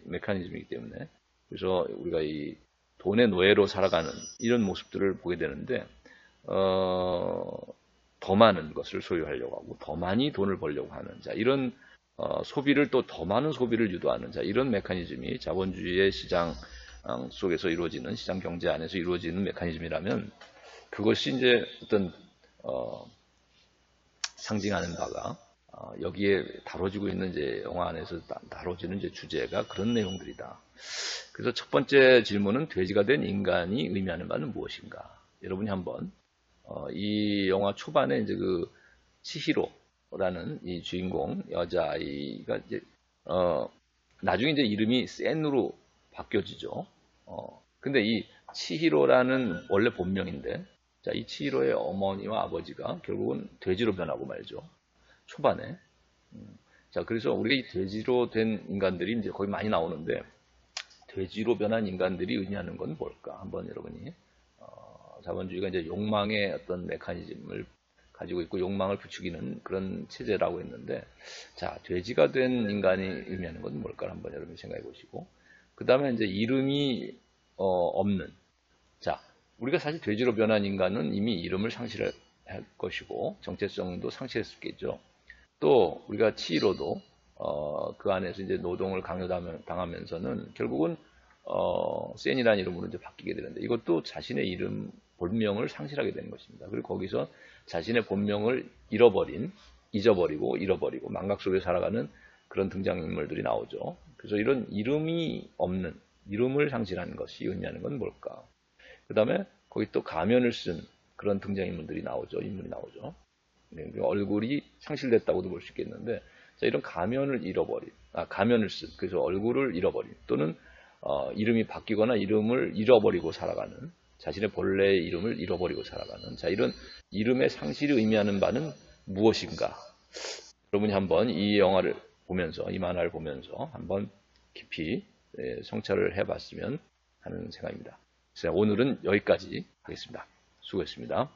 메커니즘이기 때문에 그래서 우리가 이 돈의 노예로 살아가는 이런 모습들을 보게 되는데 더 많은 것을 소유하려고 하고 더 많이 돈을 벌려고 하는 자 이런 소비를 또 더 많은 소비를 유도하는 자 이런 메커니즘이 자본주의의 시장 속에서 이루어지는 시장 경제 안에서 이루어지는 메커니즘이라면 그것이 이제 어떤 상징하는 바가 여기에 다뤄지고 있는 이제 영화 안에서 다뤄지는 이제 주제가 그런 내용들이다. 그래서 첫 번째 질문은 돼지가 된 인간이 의미하는 바는 무엇인가? 여러분이 한번 이 영화 초반에 이제 그 치히로라는 이 주인공 여자아이가 이제 나중에 이제 이름이 센으로 바뀌어지죠. 근데 이 치히로라는 원래 본명인데 자, 이 치히로의 어머니와 아버지가 결국은 돼지로 변하고 말죠. 초반에. 자, 그래서 우리가 이 돼지로 된 인간들이 이제 거의 많이 나오는데 돼지로 변한 인간들이 의미하는 건 뭘까? 한번 여러분이 자본주의가 이제 욕망의 어떤 메커니즘을 가지고 있고 욕망을 부추기는 그런 체제라고 했는데 자, 돼지가 된 인간이 의미하는 건 뭘까? 한번 여러분이 생각해 보시고 그 다음에 이제 이름이 없는 자, 우리가 사실 돼지로 변한 인간은 이미 이름을 상실할 것이고 정체성도 상실했었겠죠. 또 우리가 치히로도 그 안에서 이제 노동을 강요당하면서는 결국은 센이라는 이름으로 이제 바뀌게 되는데 이것도 자신의 이름 본명을 상실하게 되는 것입니다. 그리고 거기서 자신의 본명을 잊어버리고 망각 속에 살아가는 그런 등장인물들이 나오죠. 그래서 이런 이름이 없는 이름을 상실하는 것이 의미하는 건 뭘까? 그 다음에 거기 또 가면을 쓴 그런 등장인물이 나오죠. 네, 얼굴이 상실됐다고도 볼 수 있겠는데, 자, 이런 가면을 쓴, 그래서 얼굴을 잃어버린, 또는, 이름이 바뀌거나 이름을 잃어버리고 살아가는, 자신의 본래의 이름을 잃어버리고 살아가는, 자, 이런 이름의 상실이 의미하는 바는 무엇인가? 여러분이 한번 이 영화를 보면서, 이 만화를 보면서 한번 깊이 성찰을 해봤으면 하는 생각입니다. 자, 오늘은 여기까지 하겠습니다. 수고했습니다.